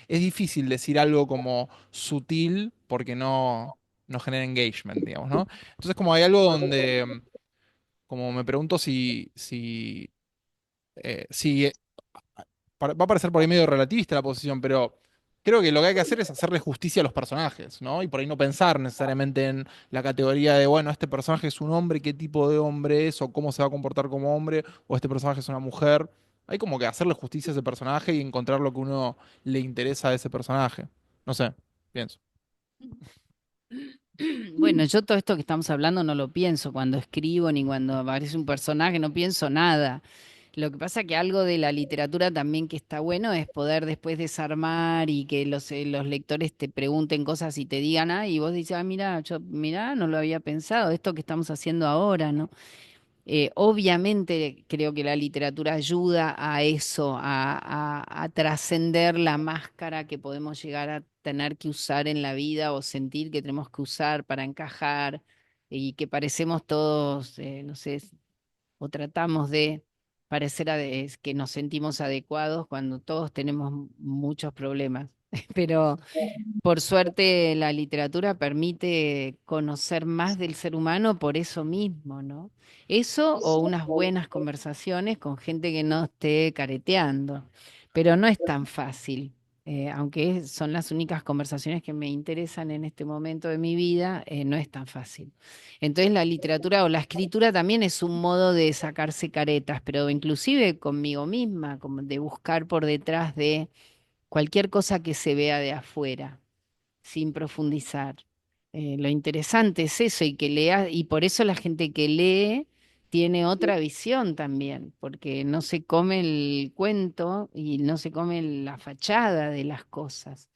[SPEAKER 4] Es difícil decir algo como sutil porque no genera engagement, digamos, ¿no? Entonces como hay algo donde, como me pregunto si va a parecer por ahí medio relativista la posición, pero creo que lo que hay que hacer es hacerle justicia a los personajes, ¿no? Y por ahí no pensar necesariamente en la categoría de, bueno, este personaje es un hombre, qué tipo de hombre es, o cómo se va a comportar como hombre, o este personaje es una mujer. Hay como que hacerle justicia a ese personaje y encontrar lo que uno le interesa a ese personaje. No sé, pienso.
[SPEAKER 2] Bueno, yo todo esto que estamos hablando no lo pienso cuando escribo ni cuando aparece un personaje, no pienso nada. Lo que pasa que algo de la literatura también que está bueno es poder después desarmar y que los lectores te pregunten cosas y te digan, ah, y vos dices, ah, mira, mira, no lo había pensado, esto que estamos haciendo ahora, ¿no? Obviamente creo que la literatura ayuda a eso, a trascender la máscara que podemos llegar a tener que usar en la vida o sentir que tenemos que usar para encajar y que parecemos todos, no sé, o tratamos de parecer que nos sentimos adecuados cuando todos tenemos muchos problemas. Pero por suerte, la literatura permite conocer más del ser humano por eso mismo, ¿no? Eso o unas buenas conversaciones con gente que no esté careteando. Pero no es tan fácil, aunque son las únicas conversaciones que me interesan en este momento de mi vida, no es tan fácil. Entonces la literatura o la escritura también es un modo de sacarse caretas, pero inclusive conmigo misma, como de buscar por detrás de cualquier cosa que se vea de afuera sin profundizar. Lo interesante es eso y que lea, y por eso la gente que lee tiene otra visión también, porque no se come el cuento y no se come la fachada de las cosas.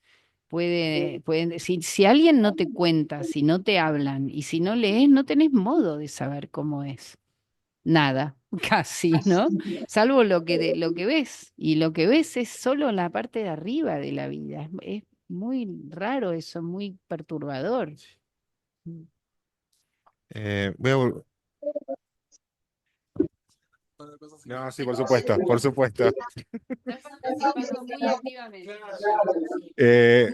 [SPEAKER 2] Si alguien no te cuenta, si no te hablan y si no lees, no tenés modo de saber cómo es. Nada, casi, ¿no? Salvo lo que ves. Y lo que ves es solo la parte de arriba de la vida. Es muy raro eso, muy perturbador.
[SPEAKER 5] Voy a No, sí, por supuesto, por supuesto.
[SPEAKER 2] Estás participando muy activamente.
[SPEAKER 5] Eh,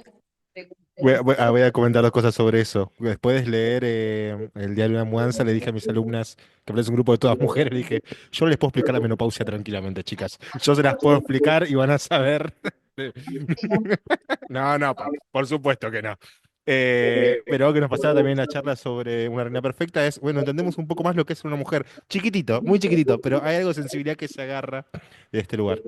[SPEAKER 5] voy a comentar dos cosas sobre eso. Después de leer el diario de una mudanza, le dije a mis alumnas, que es un grupo de todas mujeres, le dije, yo no les puedo explicar la menopausia tranquilamente, chicas. Yo se las puedo explicar y van a saber. No, no, por supuesto que no. Pero algo que nos pasaba también en la charla sobre una reina perfecta es, bueno, entendemos un poco más lo que es una mujer. Chiquitito, muy chiquitito, pero hay algo de sensibilidad que se agarra de este lugar.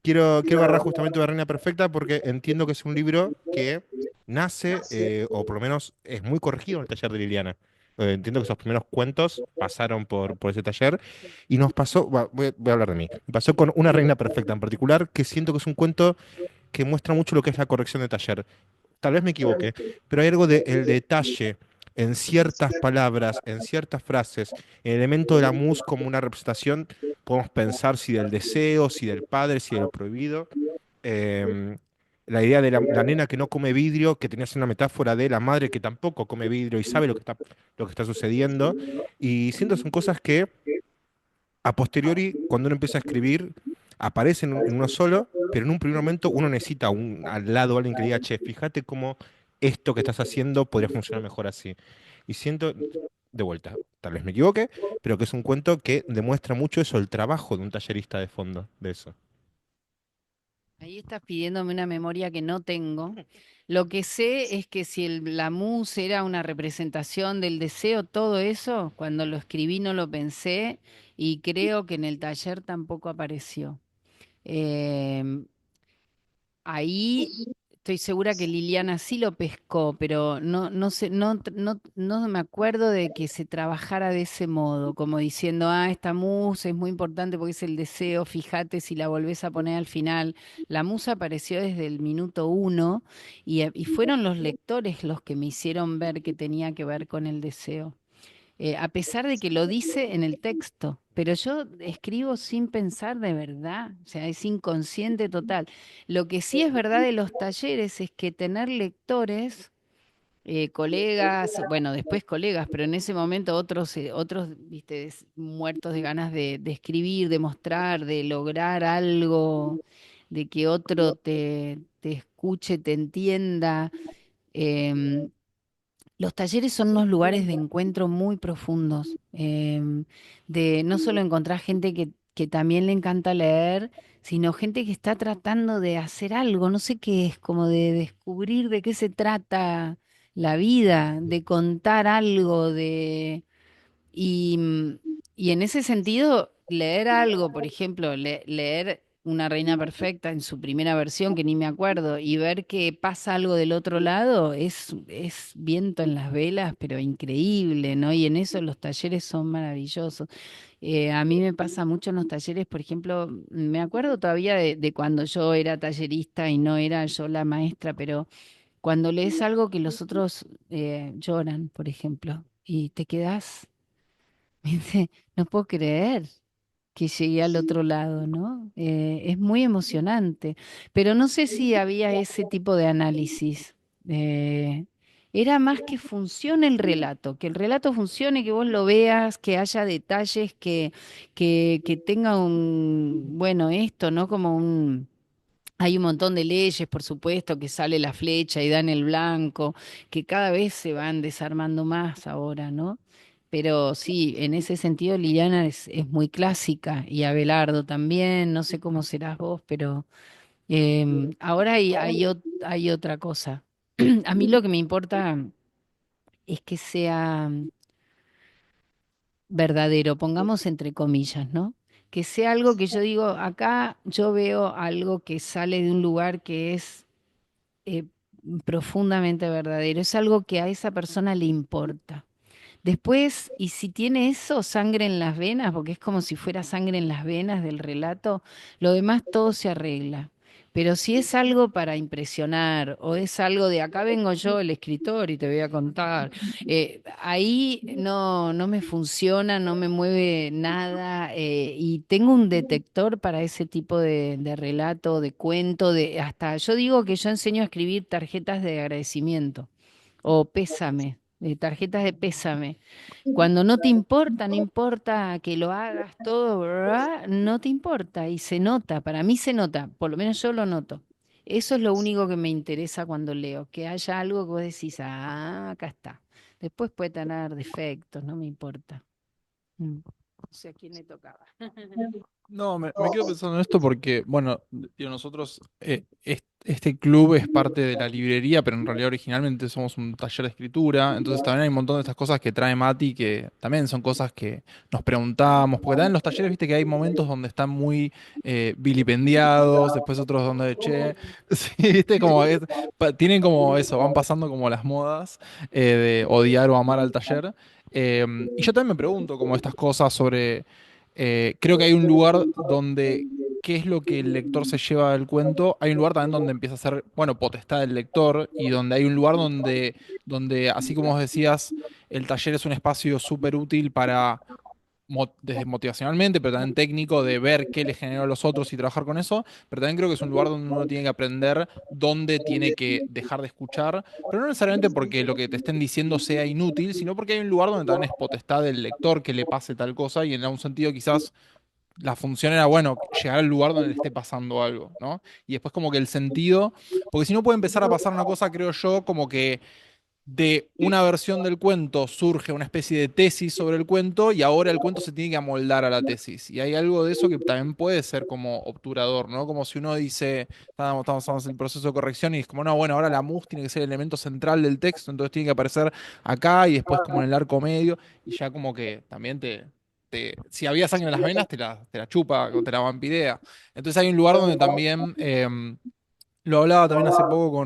[SPEAKER 5] Quiero agarrar justamente una reina perfecta porque entiendo que es un libro que nace, o por lo menos es muy corregido en el taller de Liliana. Entiendo que esos primeros cuentos pasaron por ese taller y nos pasó, voy a hablar de mí, me pasó con una reina perfecta en particular, que siento que es un cuento que muestra mucho lo que es la corrección de taller. Tal vez me equivoque, pero hay algo del detalle en ciertas palabras, en ciertas frases, el elemento de la mus como una representación, podemos pensar si del deseo, si del padre, si del prohibido. Em, la idea de la nena que no come vidrio, que tenías una metáfora de la madre que tampoco come vidrio y sabe lo que está sucediendo. Y siento son cosas que a posteriori, cuando uno empieza a escribir, aparece en uno solo, pero en un primer momento uno necesita al lado alguien que diga, che, fíjate cómo esto que estás haciendo podría funcionar mejor así. Y siento, de vuelta, tal vez me equivoque, pero que es un cuento que demuestra mucho eso, el trabajo de un tallerista de fondo, de eso.
[SPEAKER 2] Ahí estás pidiéndome una memoria que no tengo. Lo que sé es que si la mus era una representación del deseo, todo eso, cuando lo escribí no lo pensé y creo que en el taller tampoco apareció. Em, Ahí estoy segura que Liliana sí lo pescó, pero no sé, no me acuerdo de que se trabajara de ese modo, como diciendo, esta musa es muy importante porque es el deseo, fíjate si la volvés a poner al final. La musa apareció desde el minuto uno y fueron los lectores los que me hicieron ver que tenía que ver con el deseo, a pesar de que lo dice en el texto, pero yo escribo sin pensar de verdad, o sea, es inconsciente total. Lo que sí es verdad de los talleres es que tener lectores, colegas, bueno, después colegas, pero en ese momento otros, viste, muertos de ganas de escribir, de mostrar, de lograr algo, de que otro te escuche, te entienda. em, los talleres son unos lugares de encuentro muy profundos, de no solo encontrar gente que también le encanta leer, sino gente que está tratando de hacer algo, no sé qué es, como de descubrir de qué se trata la vida, de contar algo, y, y en ese sentido, leer algo, por ejemplo, leer Una Reina Perfecta en su primera versión, que ni me acuerdo, y ver que pasa algo del otro lado, es viento en las velas, pero increíble, ¿no? Y en eso los talleres son maravillosos. A mí me pasa mucho en los talleres, por ejemplo, me acuerdo todavía de cuando yo era tallerista y no era yo la maestra, pero cuando lees algo que los otros lloran, por ejemplo, y te quedás. Dice, no puedo creer que llegué al otro lado, ¿no? Es muy emocionante, pero no sé si había ese tipo de análisis. Eh, Era más que funcione el relato, que el relato funcione, que vos lo veas, que haya detalles, que tenga bueno, esto, ¿no? Como un... Hay un montón de leyes, por supuesto, que sale la flecha y dan el blanco, que cada vez se van desarmando más ahora, ¿no? Pero sí, en ese sentido Liliana es muy clásica y Abelardo también, no sé cómo serás vos, pero ahora hay otra cosa. A mí lo que me importa es que sea verdadero, pongamos entre comillas, ¿no? Que sea algo que yo digo, acá yo veo algo que sale de un lugar que es eh, profundamente verdadero, es algo que a esa persona le importa. Después, y si tiene eso, sangre en las venas, porque es como si fuera sangre en las venas del relato, lo demás todo se arregla. Pero si es algo para impresionar o es algo de acá vengo yo, el escritor, y te voy a contar, ahí no me funciona, no me mueve nada, y tengo un detector para ese tipo de relato, de cuento, hasta yo digo que yo enseño a escribir tarjetas de agradecimiento o pésame. tarjetas de pésame. Cuando no te importa, no importa que lo hagas todo, ¿verdad? No te importa y se nota, para mí se nota, por lo menos yo lo noto. Eso es lo único que me interesa cuando leo, que haya algo que vos decís, ah, acá está. Después puede tener defectos, no me importa. No sé a quién le tocaba.
[SPEAKER 4] No, me quedo pensando en esto porque, bueno, digo, nosotros, este club es parte de la librería, pero en realidad originalmente somos un taller de escritura, entonces también hay un montón de estas cosas que trae Mati que también son cosas que nos preguntamos, porque también en los talleres, viste que hay momentos donde están muy vilipendiados, después otros donde, che, sí, viste, como tienen como eso, van pasando como las modas de odiar o amar al taller. Y yo también me pregunto como estas cosas sobre creo que hay un lugar donde, ¿qué es lo que el lector se lleva del cuento? Hay un lugar también donde empieza a ser, bueno, potestad del lector y donde hay un lugar donde así como vos decías, el taller es un espacio súper útil para desde motivacionalmente, pero también técnico, de ver qué le generó a los otros y trabajar con eso, pero también creo que es un lugar donde uno tiene que aprender dónde tiene que dejar de escuchar, pero no necesariamente porque lo que te estén diciendo sea inútil, sino porque hay un lugar donde también es potestad del lector que le pase tal cosa y en algún sentido quizás la función era, bueno, llegar al lugar donde le esté pasando algo, ¿no? Y después como que el sentido, porque si no puede empezar a pasar una cosa, creo yo, como que de una versión del cuento surge una especie de tesis sobre el cuento y ahora el cuento se tiene que amoldar a la tesis. Y hay algo de eso que también puede ser como obturador, ¿no? Como si uno dice, estamos en el proceso de corrección y es como, no, bueno, ahora la mus tiene que ser el elemento central del texto, entonces tiene que aparecer acá y después como en el arco medio y ya como que también si había sangre en las venas, te la chupa o te la vampirea. Entonces hay un lugar donde también... lo hablaba también hace poco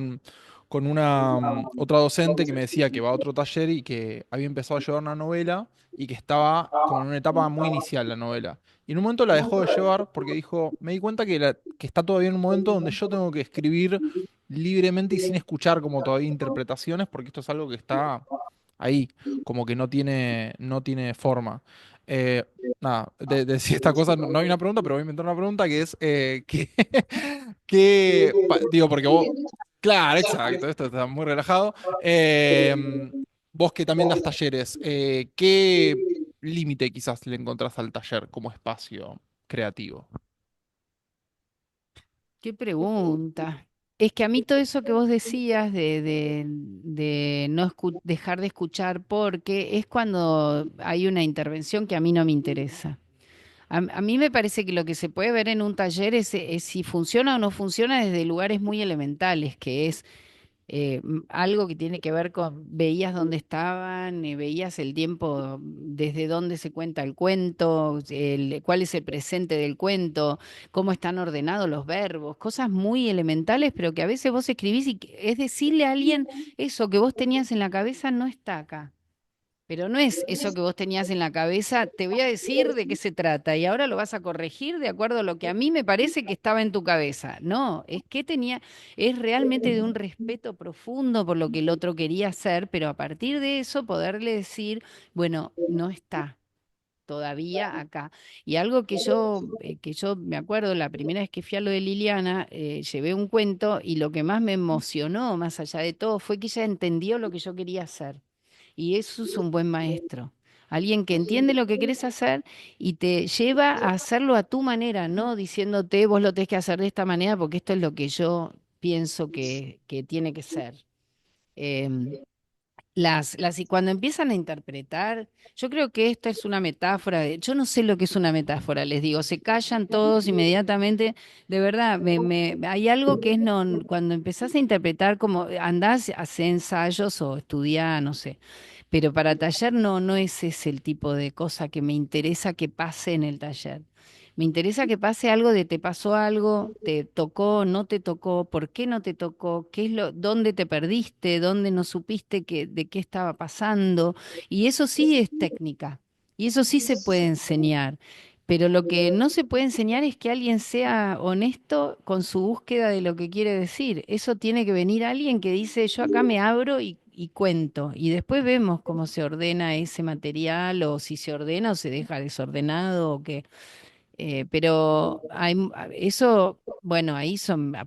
[SPEAKER 4] con una otra docente que me decía que va a otro taller y que había empezado a llevar una novela y que estaba como en una etapa muy inicial la novela. Y en un momento la dejó de llevar porque dijo, me di cuenta que está todavía en un momento donde yo tengo que escribir libremente y sin escuchar como todavía interpretaciones porque esto es algo que está ahí, como que no tiene forma. Eh, nada, de decir esta cosa no hay una pregunta, pero voy a inventar una pregunta que es, digo, porque vos, claro, exacto, esto está muy relajado. Vos que también das talleres, ¿qué límite quizás le encontrás al taller como espacio creativo?
[SPEAKER 2] Qué pregunta. Es que a mí todo eso que vos decías de no dejar de escuchar porque es cuando hay una intervención que a mí no me interesa. A mí me parece que lo que se puede ver en un taller es si funciona o no funciona desde lugares muy elementales, que es algo que tiene que ver con, veías dónde estaban, veías el tiempo, desde dónde se cuenta el cuento, cuál es el presente del cuento, cómo están ordenados los verbos, cosas muy elementales, pero que a veces vos escribís y es decirle a alguien, eso que vos tenías en la cabeza no está acá. Pero no es eso que vos tenías en la cabeza, te voy a decir de qué se trata y ahora lo vas a corregir de acuerdo a lo que a mí me parece que estaba en tu cabeza. No, es que es realmente de un respeto profundo por lo que el otro quería hacer, pero a partir de eso poderle decir, bueno, no está todavía acá. Y algo que yo me acuerdo, la primera vez que fui a lo de Liliana, llevé un cuento y lo que más me emocionó, más allá de todo, fue que ella entendió lo que yo quería hacer. Y eso es un buen maestro. Alguien que entiende lo que querés hacer y te lleva a hacerlo a tu manera, no diciéndote vos lo tenés que hacer de esta manera porque esto es lo que yo pienso que tiene que ser. Em, y cuando empiezan a interpretar, yo creo que esto es una metáfora, yo no sé lo que es una metáfora, les digo, se callan todos inmediatamente, de verdad, hay algo que es no, cuando empezás a interpretar como andás, hace ensayos o estudiá, no sé, pero para taller no es ese el tipo de cosa que me interesa que pase en el taller. Me interesa que pase algo de te pasó algo, te tocó, no te tocó, por qué no te tocó, dónde te perdiste, dónde no supiste de qué estaba pasando. Y eso sí es técnica. Y eso sí se puede enseñar. Pero lo que no se puede enseñar es que alguien sea honesto con su búsqueda de lo que quiere decir. Eso tiene que venir alguien que dice, yo acá me abro y cuento. Y después vemos cómo se ordena ese material o si se ordena o se deja desordenado o qué. Pero eso, bueno,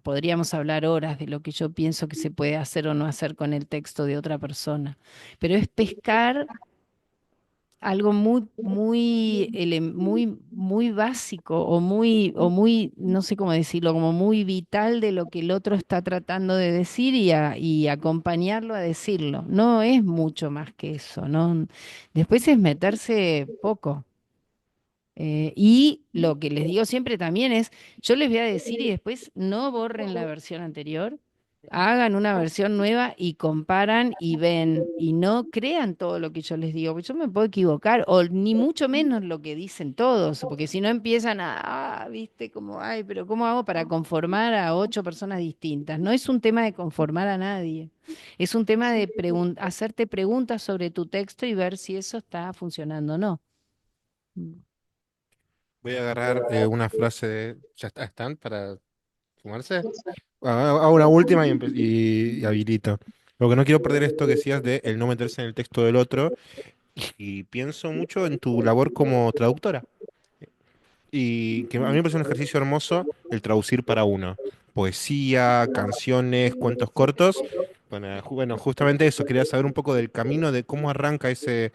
[SPEAKER 2] podríamos hablar horas de lo que yo pienso que se puede hacer o no hacer con el texto de otra persona. Pero es pescar algo muy básico o muy, no sé cómo decirlo, como muy vital de lo que el otro está tratando de decir y acompañarlo a decirlo. No es mucho más que eso, ¿no? Después es meterse poco. Y lo que les digo siempre también es, yo les voy a decir y después no borren la versión anterior, hagan una versión nueva y comparan y ven y no crean todo lo que yo les digo, porque yo me puedo equivocar o ni mucho menos lo que dicen todos, porque si no empiezan viste, como, ay, pero ¿cómo hago para conformar a 8 personas distintas? No es un tema de conformar a nadie, es un tema de hacerte preguntas sobre tu texto y ver si eso está funcionando o no. Mm.
[SPEAKER 5] Voy a agarrar una frase de... ¿Ya están para sumarse? Hago una última y habilito. Lo que no quiero perder esto que decías de el no meterse en el texto del otro y pienso mucho en tu labor como traductora. Y que a mí me parece un ejercicio hermoso el traducir para uno. Poesía, canciones, cuentos cortos. Bueno, bueno, justamente eso, quería saber un poco del camino, de cómo arranca ese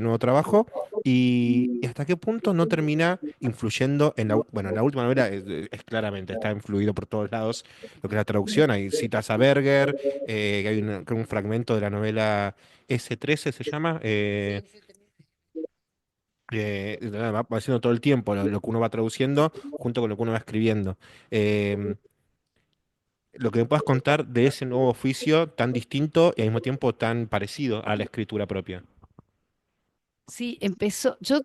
[SPEAKER 5] nuevo trabajo y hasta qué punto no termina influyendo en bueno, en la última novela es claramente, está influido por todos lados lo que es la traducción. Hay citas a Berger, que hay creo un fragmento de la novela S13 se llama, va haciendo todo el tiempo lo que uno va traduciendo junto con lo que uno va escribiendo. Em, lo que me puedas contar de ese nuevo oficio tan distinto y al mismo tiempo tan parecido a la escritura propia.
[SPEAKER 2] Sí, yo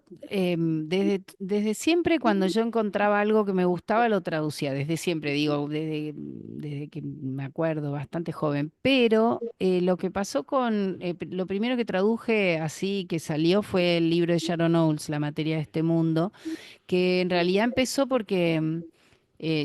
[SPEAKER 2] desde siempre cuando yo encontraba algo que me gustaba lo traducía, desde siempre, digo, desde que me acuerdo, bastante joven, pero lo que pasó lo primero que traduje así que salió fue el libro de Sharon Owens, La materia de este mundo, que en realidad empezó porque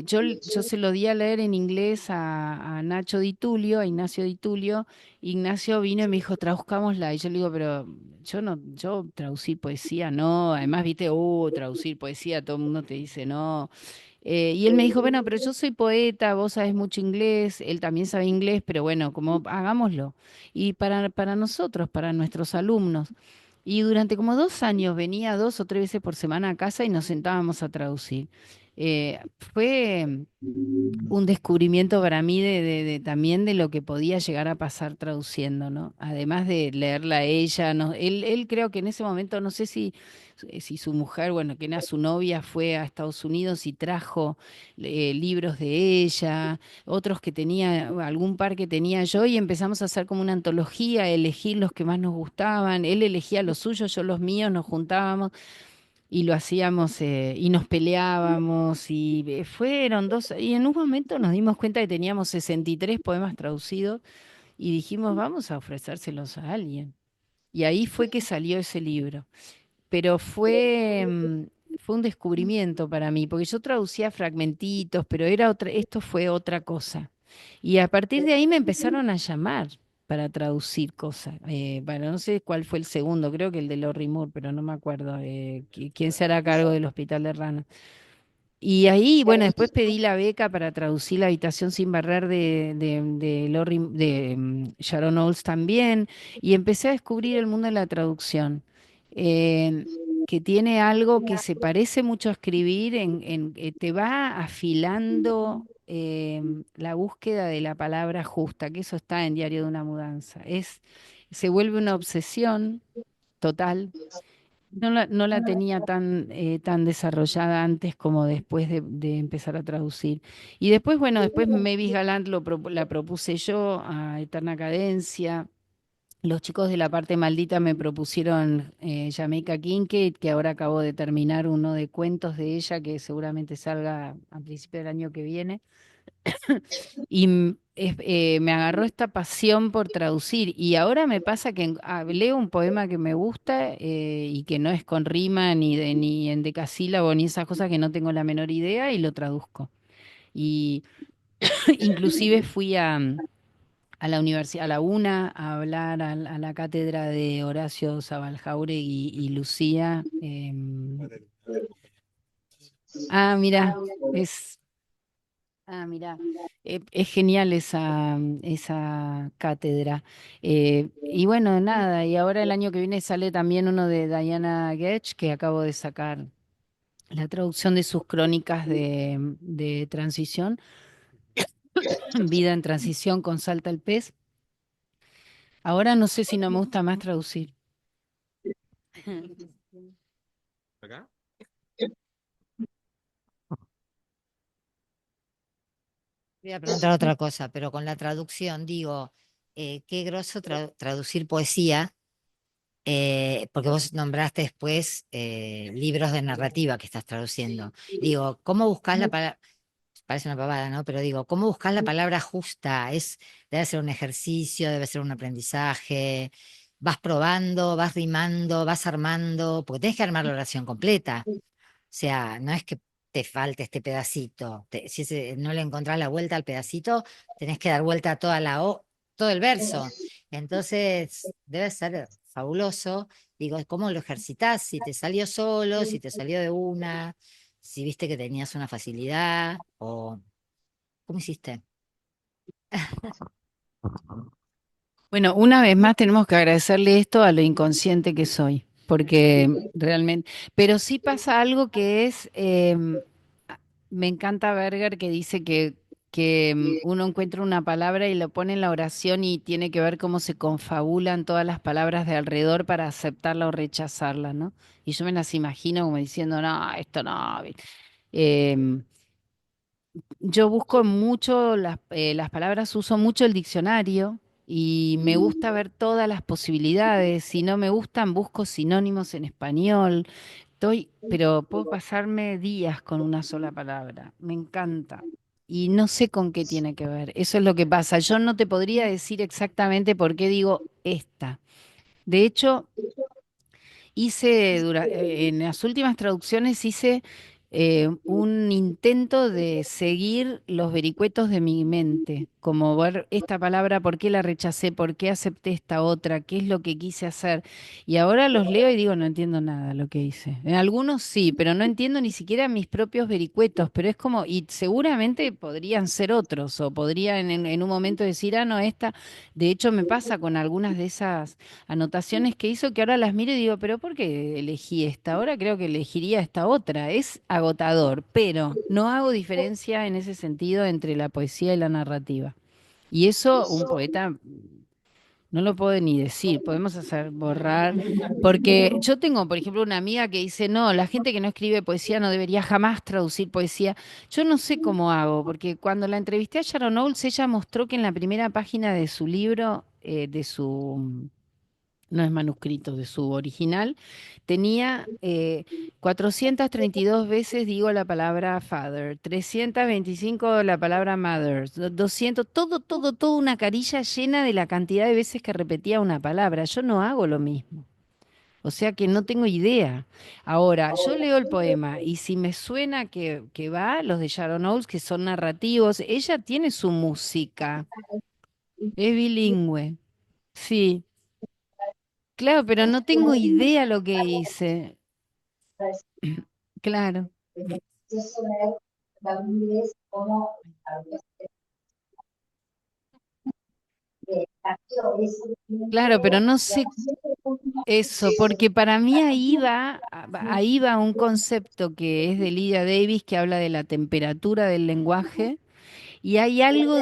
[SPEAKER 2] yo se lo di a leer en inglés a Nacho Di Tulio, a Ignacio Di Tulio. Ignacio vino y me dijo, traduzcámosla. Y yo le digo, pero yo no, yo traducir poesía, no. Además, viste, traducir poesía, todo el mundo te dice no. Y él me dijo, bueno, pero yo soy poeta, vos sabés mucho inglés, él también sabe inglés, pero bueno, como hagámoslo. Y para nosotros, para nuestros alumnos. Y durante como 2 años venía 2 o 3 veces por semana a casa y nos sentábamos a traducir. Fue un descubrimiento para mí también de lo que podía llegar a pasar traduciendo, ¿no? Además de leerla a ella, no, él creo que en ese momento, no sé si su mujer, bueno, que era su novia, fue a Estados Unidos y trajo libros de ella, otros que tenía, algún par que tenía yo, y empezamos a hacer como una antología, a elegir los que más nos gustaban, él elegía los suyos, yo los míos, nos juntábamos y lo hacíamos y nos peleábamos y en un momento nos dimos cuenta que teníamos 63 poemas traducidos y dijimos, vamos a ofrecérselos a alguien. Y ahí fue que salió ese libro. Pero fue un descubrimiento para mí, porque yo traducía fragmentitos, pero esto fue otra cosa. Y a partir de ahí me empezaron a llamar para traducir cosas. Bueno, no sé cuál fue el segundo, creo que el de Lorry Moore, pero no me acuerdo quién se hará cargo del Hospital de Rana. Y ahí, bueno, después pedí la beca para traducir La habitación sin barrer de Sharon Olds también, y empecé a descubrir el mundo de la traducción, eh, que tiene algo que se parece mucho a escribir, te va afilando la búsqueda de la palabra justa, que eso está en Diario de una mudanza. Se vuelve una obsesión total. No la tenía tan desarrollada antes como después de empezar a traducir. Y después, bueno, después Mavis Galant la propuse yo a Eterna Cadencia. Los chicos de la parte maldita me propusieron Jamaica Kincaid, que ahora acabo de terminar uno de cuentos de ella que seguramente salga a principio del año que viene. Y me agarró esta pasión por traducir. Y ahora me pasa que leo un poema que me gusta y que no es con rima ni en decasílabo ni esas cosas que no tengo la menor idea y lo traduzco. Y inclusive fui a la universidad, a la UNA, a hablar a la cátedra de Horacio Sabaljauregui y Lucía. Ah, mira, es, mira, es genial esa cátedra. Y bueno, nada, y ahora el año que viene sale también uno de Diana Getch, que acabo de sacar la traducción de sus crónicas de transición, Vida en transición con Salta el pez. Ahora no sé si no me gusta más traducir.
[SPEAKER 5] ¿Acá?
[SPEAKER 7] Voy a preguntar otra cosa, pero con la traducción digo, qué groso traducir poesía, porque vos nombraste después libros de narrativa que estás traduciendo. Digo, ¿cómo buscas la palabra? Parece una pavada, ¿no? Pero digo, ¿cómo buscas la palabra justa? Debe ser un ejercicio, debe ser un aprendizaje. Vas probando, vas rimando, vas armando, porque tenés que armar la oración completa. O sea, no es que te falte este pedacito. Si no le encontrás la vuelta al pedacito, tenés que dar vuelta a todo el verso. Entonces, debe ser fabuloso. Digo, ¿cómo lo ejercitás? Si te salió solo, si te salió de una, si viste que tenías una facilidad, o ¿cómo hiciste?
[SPEAKER 2] Bueno, una vez más tenemos que agradecerle esto a lo inconsciente que soy, porque realmente, pero sí pasa algo que es, me encanta Berger que dice que uno encuentra una palabra y lo pone en la oración y tiene que ver cómo se confabulan todas las palabras de alrededor para aceptarla o rechazarla, ¿no? Y yo me las imagino como diciendo, no, esto no. Em, yo busco mucho las palabras, uso mucho el diccionario y me gusta ver todas las posibilidades. Si no me gustan, busco sinónimos en español. Pero puedo pasarme días con una sola palabra. Me encanta. Y no sé con qué tiene que ver. Eso es lo que pasa. Yo no te podría decir exactamente por qué digo esta. De hecho, en las últimas traducciones hice un intento de seguir los vericuetos de mi mente, como ver esta palabra, por qué la rechacé, por qué acepté esta otra, qué es lo que quise hacer. Y ahora los leo y digo, no entiendo nada de lo que hice. En algunos sí, pero no entiendo ni siquiera mis propios vericuetos, pero es como, y seguramente podrían ser otros, o podría en un momento decir, ah, no, esta, de hecho me pasa con algunas de esas anotaciones que hizo que ahora las miro y digo, pero ¿por qué elegí esta? Ahora creo que elegiría esta otra. Es agotador, pero no hago diferencia en ese sentido entre la poesía y la narrativa. Y eso un poeta no lo puede ni decir, podemos hacer borrar, porque yo tengo, por ejemplo, una amiga que dice, no, la gente que no escribe poesía no debería jamás traducir poesía. Yo no sé cómo hago, porque cuando la entrevisté a Sharon Owles, ella mostró que en la primera página de su libro, no es manuscrito, de su original, tenía 432 veces digo la palabra father, 325 la palabra mother, 200, todo una carilla llena de la cantidad de veces que repetía una palabra. Yo no hago lo mismo. O sea que no tengo idea. Ahora, yo leo el poema y si me suena que va, los de Sharon Owles, que son narrativos, ella tiene su música, es bilingüe. Sí, claro, pero no tengo idea lo que hice. Claro, claro, pero no sé eso, porque para mí ahí va un concepto que es de Lydia Davis que habla de la temperatura del lenguaje. Y hay algo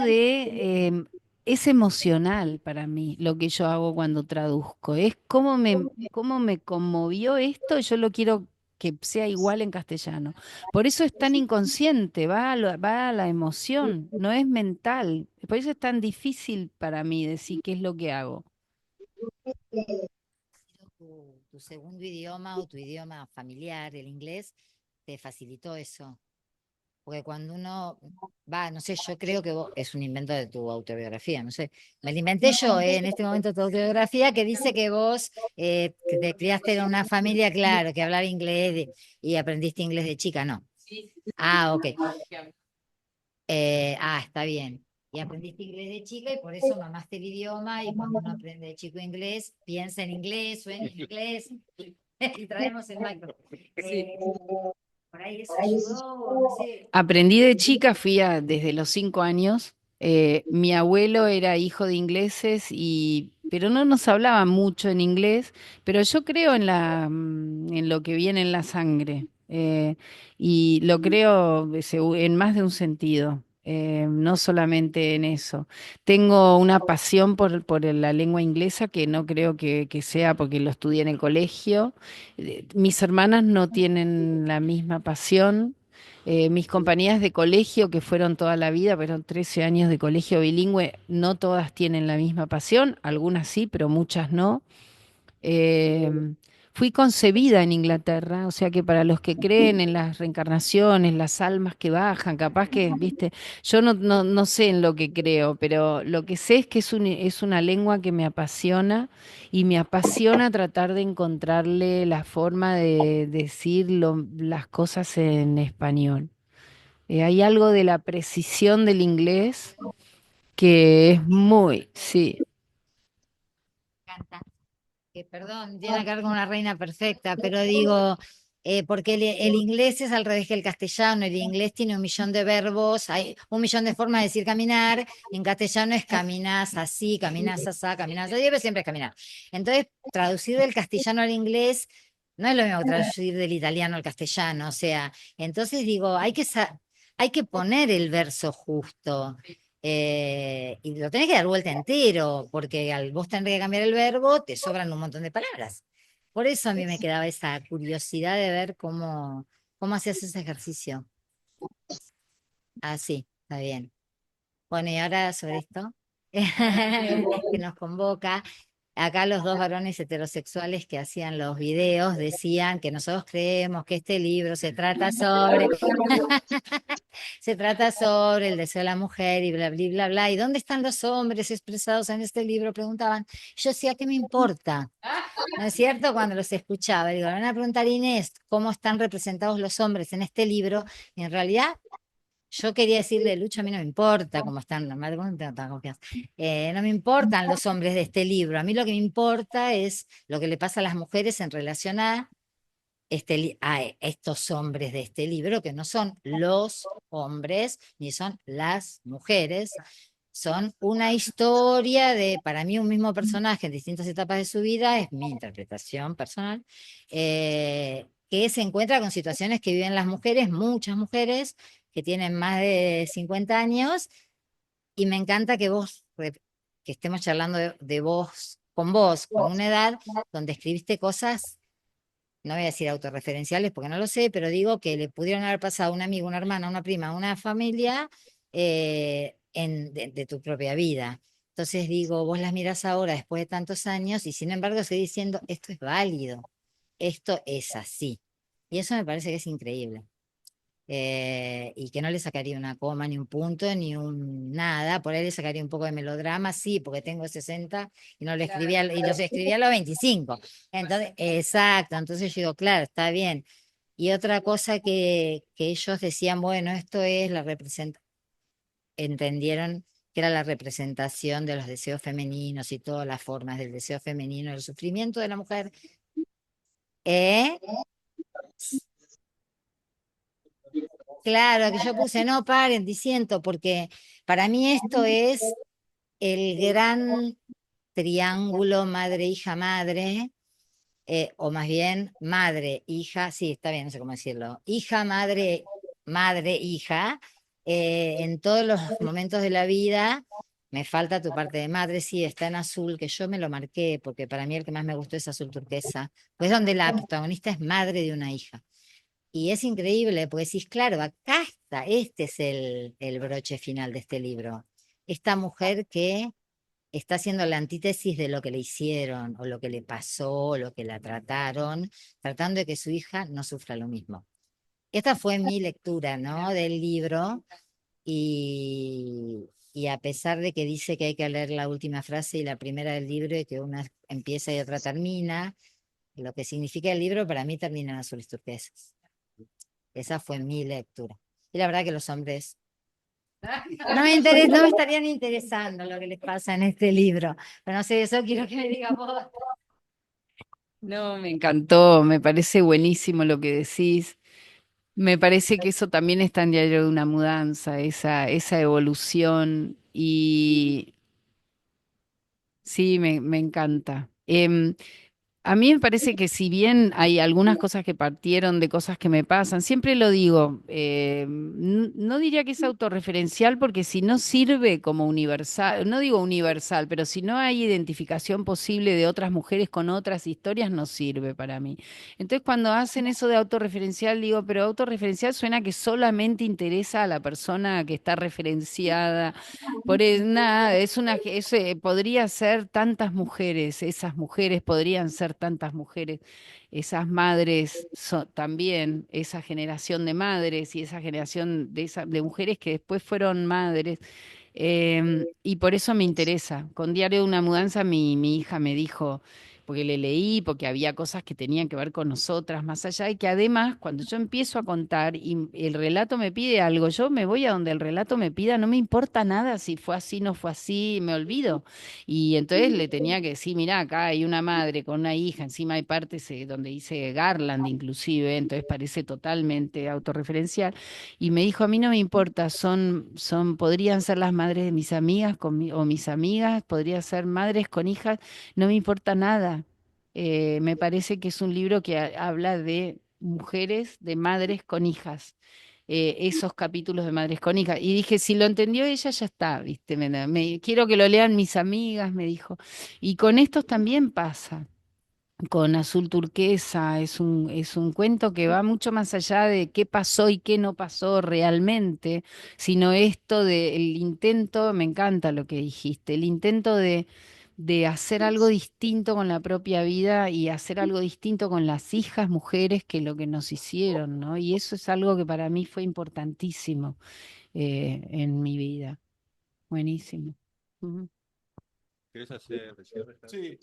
[SPEAKER 2] es emocional para mí lo que yo hago cuando traduzco. Es cómo me conmovió esto, yo lo quiero que sea igual en castellano. Por eso es tan inconsciente, va a la emoción, no es mental. Por eso es tan difícil para mí decir qué es lo que hago.
[SPEAKER 7] Tu segundo idioma o tu idioma familiar, el inglés, te facilitó eso. Porque cuando uno va, no sé, yo creo que es un invento de tu autobiografía, no sé. Me lo inventé yo, en este momento tu autobiografía, que dice que vos que te criaste en una familia, claro, que hablaba inglés y aprendiste inglés de chica, no. Ah, ok. Está bien. Y aprendiste inglés de chica y por eso mamaste el idioma y cuando uno aprende de chico inglés, piensa en inglés, sueña en inglés y traemos el micro. Por ahí eso ayudó, no sé.
[SPEAKER 2] Aprendí de chica, desde los 5 años. Mi abuelo era hijo de ingleses pero no nos hablaba mucho en inglés, pero yo creo en lo que viene en la sangre, y lo creo en más de un sentido, no solamente en eso. Tengo una pasión por la lengua inglesa que no creo que sea porque lo estudié en el colegio. Mis hermanas no tienen la misma pasión. Mis compañeras de colegio, que fueron toda la vida, fueron 13 años de colegio bilingüe, no todas tienen la misma pasión, algunas sí, pero muchas no. Eh, Fui concebida en Inglaterra, o sea que para los que creen en las reencarnaciones, las almas que bajan, capaz que, viste, yo no sé en lo que creo, pero lo que sé es que es una lengua que me apasiona y me apasiona tratar de encontrarle la forma de decir las cosas en español. Hay algo de la precisión del inglés que es muy, sí.
[SPEAKER 7] Encanta. Que perdón, tiene que ver con una reina perfecta, pero digo, porque el inglés es al revés que el castellano, el inglés tiene 1 millón de verbos, hay 1 millón de formas de decir caminar, y en castellano es caminas así, caminas así, caminas así, pero siempre es caminar. Entonces, traducir del castellano al inglés no es lo mismo que traducir del italiano al castellano, o sea, entonces digo, hay que poner el verso justo. Y lo tenés que dar vuelta entero, porque al vos tener que cambiar el verbo, te sobran un montón de palabras. Por eso a mí me quedaba esa curiosidad de ver cómo hacías ese ejercicio. Así, está bien. Bueno, y ahora sobre esto, que nos convoca. Acá los dos varones heterosexuales que hacían los videos decían que nosotros creemos que este libro se trata sobre, se trata sobre el deseo de la mujer y bla, bla, bla, bla. ¿Y dónde están los hombres expresados en este libro? Preguntaban. Yo decía, ¿qué me importa? ¿No es cierto? Cuando los escuchaba, digo, le van a preguntar a Inés cómo están representados los hombres en este libro, y en realidad yo quería decirle, Lucho, a mí no me importa cómo están, no tengo tanta confianza. No me importan los hombres de este libro, a mí lo que me importa es lo que le pasa a las mujeres en relación a, a estos hombres de este libro, que no son los hombres ni son las mujeres, son una historia de, para mí, un mismo personaje en distintas etapas de su vida, es mi interpretación personal, que se encuentra con situaciones que viven las mujeres, muchas mujeres que tienen más de 50 años, y me encanta que que estemos charlando de vos, con una edad donde escribiste cosas, no voy a decir autorreferenciales porque no lo sé, pero digo que le pudieron haber pasado a un amigo, una hermana, una prima, una familia, de tu propia vida. Entonces digo, vos las miras ahora después de tantos años y sin embargo estoy diciendo, esto es válido, esto es así. Y eso me parece que es increíble. Y que no le sacaría una coma, ni un punto, ni un nada. Por ahí le sacaría un poco de melodrama, sí, porque tengo 60 y no le escribía, y los escribía a los 25. Entonces, exacto, entonces yo digo, claro, está bien. Y otra cosa que ellos decían, bueno, esto es la representación, entendieron que era la representación de los deseos femeninos y todas las formas del deseo femenino, el sufrimiento de la mujer. ¿Eh? Claro, que yo puse, no paren, diciendo, porque para mí esto es el gran triángulo madre, hija, madre, o más bien madre, hija, sí, está bien, no sé cómo decirlo, hija, madre, madre, hija, en todos los momentos de la vida. Me falta tu parte de madre, sí, está en azul, que yo me lo marqué, porque para mí el que más me gustó es azul turquesa, pues donde la protagonista es madre de una hija. Y es increíble, porque decís, claro, acá está, este es el broche final de este libro. Esta mujer que está haciendo la antítesis de lo que le hicieron, o lo que le pasó, o lo que la trataron, tratando de que su hija no sufra lo mismo. Esta fue mi lectura, ¿no? Del libro, y a pesar de que dice que hay que leer la última frase y la primera del libro, y que una empieza y otra termina, lo que significa el libro para mí termina en azules turquesas. Esa fue mi lectura. Y la verdad que los hombres no me estarían interesando lo que les pasa en este libro. Pero no sé, eso quiero que me digas vos.
[SPEAKER 2] No, me encantó, me parece buenísimo lo que decís. Me parece que eso también está en Diario de una mudanza, esa evolución y sí, me encanta. A mí me parece que si bien hay algunas cosas que partieron de cosas que me pasan, siempre lo digo, no diría que es autorreferencial porque si no sirve como universal, no digo universal, pero si no hay identificación posible de otras mujeres con otras historias, no sirve para mí. Entonces cuando hacen eso de autorreferencial, digo, pero autorreferencial suena que solamente interesa a la persona que está referenciada nada, podría ser tantas mujeres, esas mujeres podrían ser tantas mujeres, esas madres también, esa generación de madres y esa generación de mujeres que después fueron madres. Y por eso me interesa. Con Diario de una mudanza mi hija me dijo, porque le leí, porque había cosas que tenían que ver con nosotras, más allá de que además cuando yo empiezo a contar y el relato me pide algo, yo me voy a donde el relato me pida, no me importa nada si fue así, no fue así, me olvido. Y entonces le tenía que decir, mirá, acá hay una madre con una hija, encima hay partes donde dice Garland inclusive, entonces parece totalmente autorreferencial. Y me dijo, a mí no me importa, podrían ser las madres de mis amigas o mis amigas, podrían ser madres con hijas, no me importa nada. Me parece que es un libro que habla de mujeres, de madres con hijas, esos capítulos de madres con hijas. Y dije, si lo entendió ella, ya está, ¿viste? Quiero que lo lean mis amigas, me dijo. Y con estos también pasa con Azul Turquesa. Es un cuento que va mucho más allá de qué pasó y qué no pasó realmente, sino esto del intento, me encanta lo que dijiste, el intento de hacer algo distinto con la propia vida y hacer algo distinto con las hijas mujeres que lo que nos hicieron, ¿no? Y eso es algo que para mí fue importantísimo en mi vida. Buenísimo. Ujú.
[SPEAKER 5] ¿Querés hacer el cierre?
[SPEAKER 4] Sí.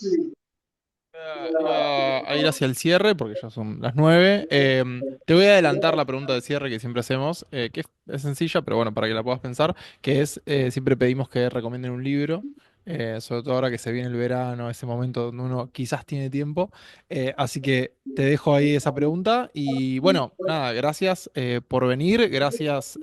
[SPEAKER 4] Iba a ir hacia el cierre porque ya son las 9. Te voy a adelantar la pregunta de cierre que siempre hacemos, que es sencilla, pero bueno, para que la puedas pensar, que es, siempre pedimos que recomienden un libro, sobre todo ahora que se viene el verano, ese momento donde uno quizás tiene tiempo. Así que te dejo ahí esa pregunta y bueno, nada, gracias por venir, gracias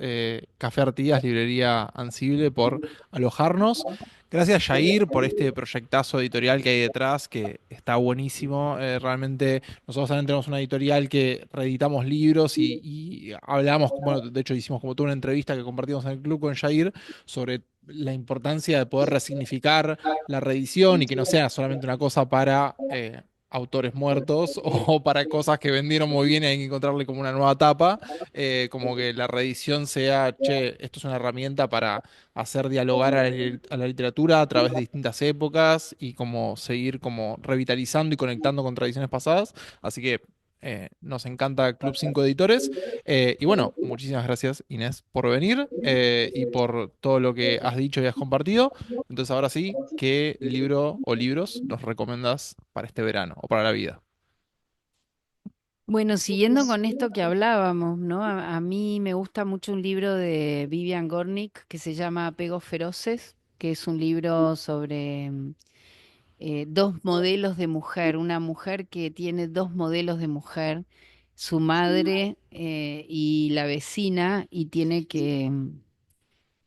[SPEAKER 4] Café Artigas, Librería Ansible por alojarnos. Gracias, Jair, por este proyectazo editorial que hay detrás, que está buenísimo. Realmente nosotros también tenemos una editorial que reeditamos libros y hablamos, bueno, de hecho hicimos como toda una entrevista que compartimos en el club con Jair sobre la importancia de poder resignificar la reedición y que no sea solamente una cosa para autores muertos o para cosas que vendieron muy bien y hay que encontrarle como una nueva etapa. Como que la reedición sea, che, esto es una herramienta para hacer dialogar a la literatura a través de distintas épocas y como seguir como revitalizando y conectando con tradiciones pasadas. Así que nos encanta Club 5 Editores. Y bueno, muchísimas gracias Inés por venir y por todo lo que has dicho y has compartido. Entonces ahora sí, ¿qué libro o libros nos recomiendas para este verano o para la vida?
[SPEAKER 2] Bueno, siguiendo con esto que hablábamos, ¿no? A mí me gusta mucho un libro de Vivian Gornick que se llama Apegos Feroces, que es un libro sobre dos modelos de mujer, una mujer que tiene dos modelos de mujer, su madre y la vecina, y tiene que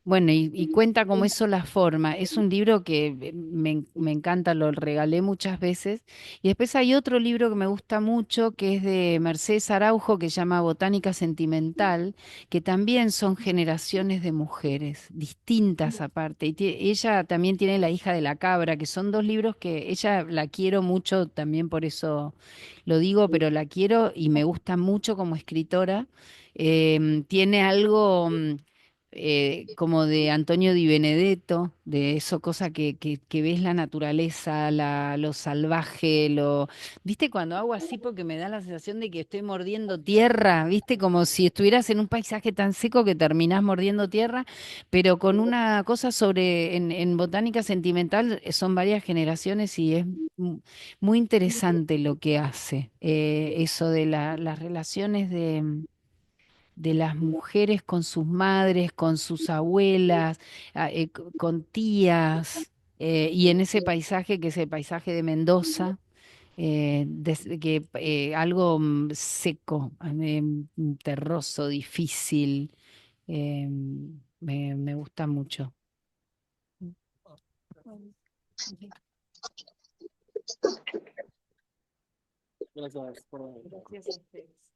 [SPEAKER 2] bueno, y cuenta cómo eso la forma. Es un libro que me encanta, lo regalé muchas veces. Y después hay otro libro que me gusta mucho, que es de Mercedes Araujo, que se llama Botánica Sentimental, que también son generaciones de mujeres, distintas aparte. Y ella también tiene La hija de la cabra, que son dos libros que ella la quiero mucho, también por eso lo digo, pero la quiero y me gusta mucho como escritora. Tiene algo como de Antonio Di Benedetto, de eso, cosa que ves la naturaleza, lo salvaje, ¿viste cuando hago así porque me da la sensación de que estoy mordiendo tierra? ¿Viste? Como si estuvieras en un paisaje tan seco que terminás mordiendo tierra, pero con una cosa en botánica sentimental son varias generaciones y es muy interesante lo que hace, eso de las relaciones de las mujeres con sus madres, con sus abuelas, con tías, y en ese paisaje que es el paisaje de Mendoza. algo seco, terroso, difícil, me gusta mucho.
[SPEAKER 4] Gracias por
[SPEAKER 1] Gracias a ustedes.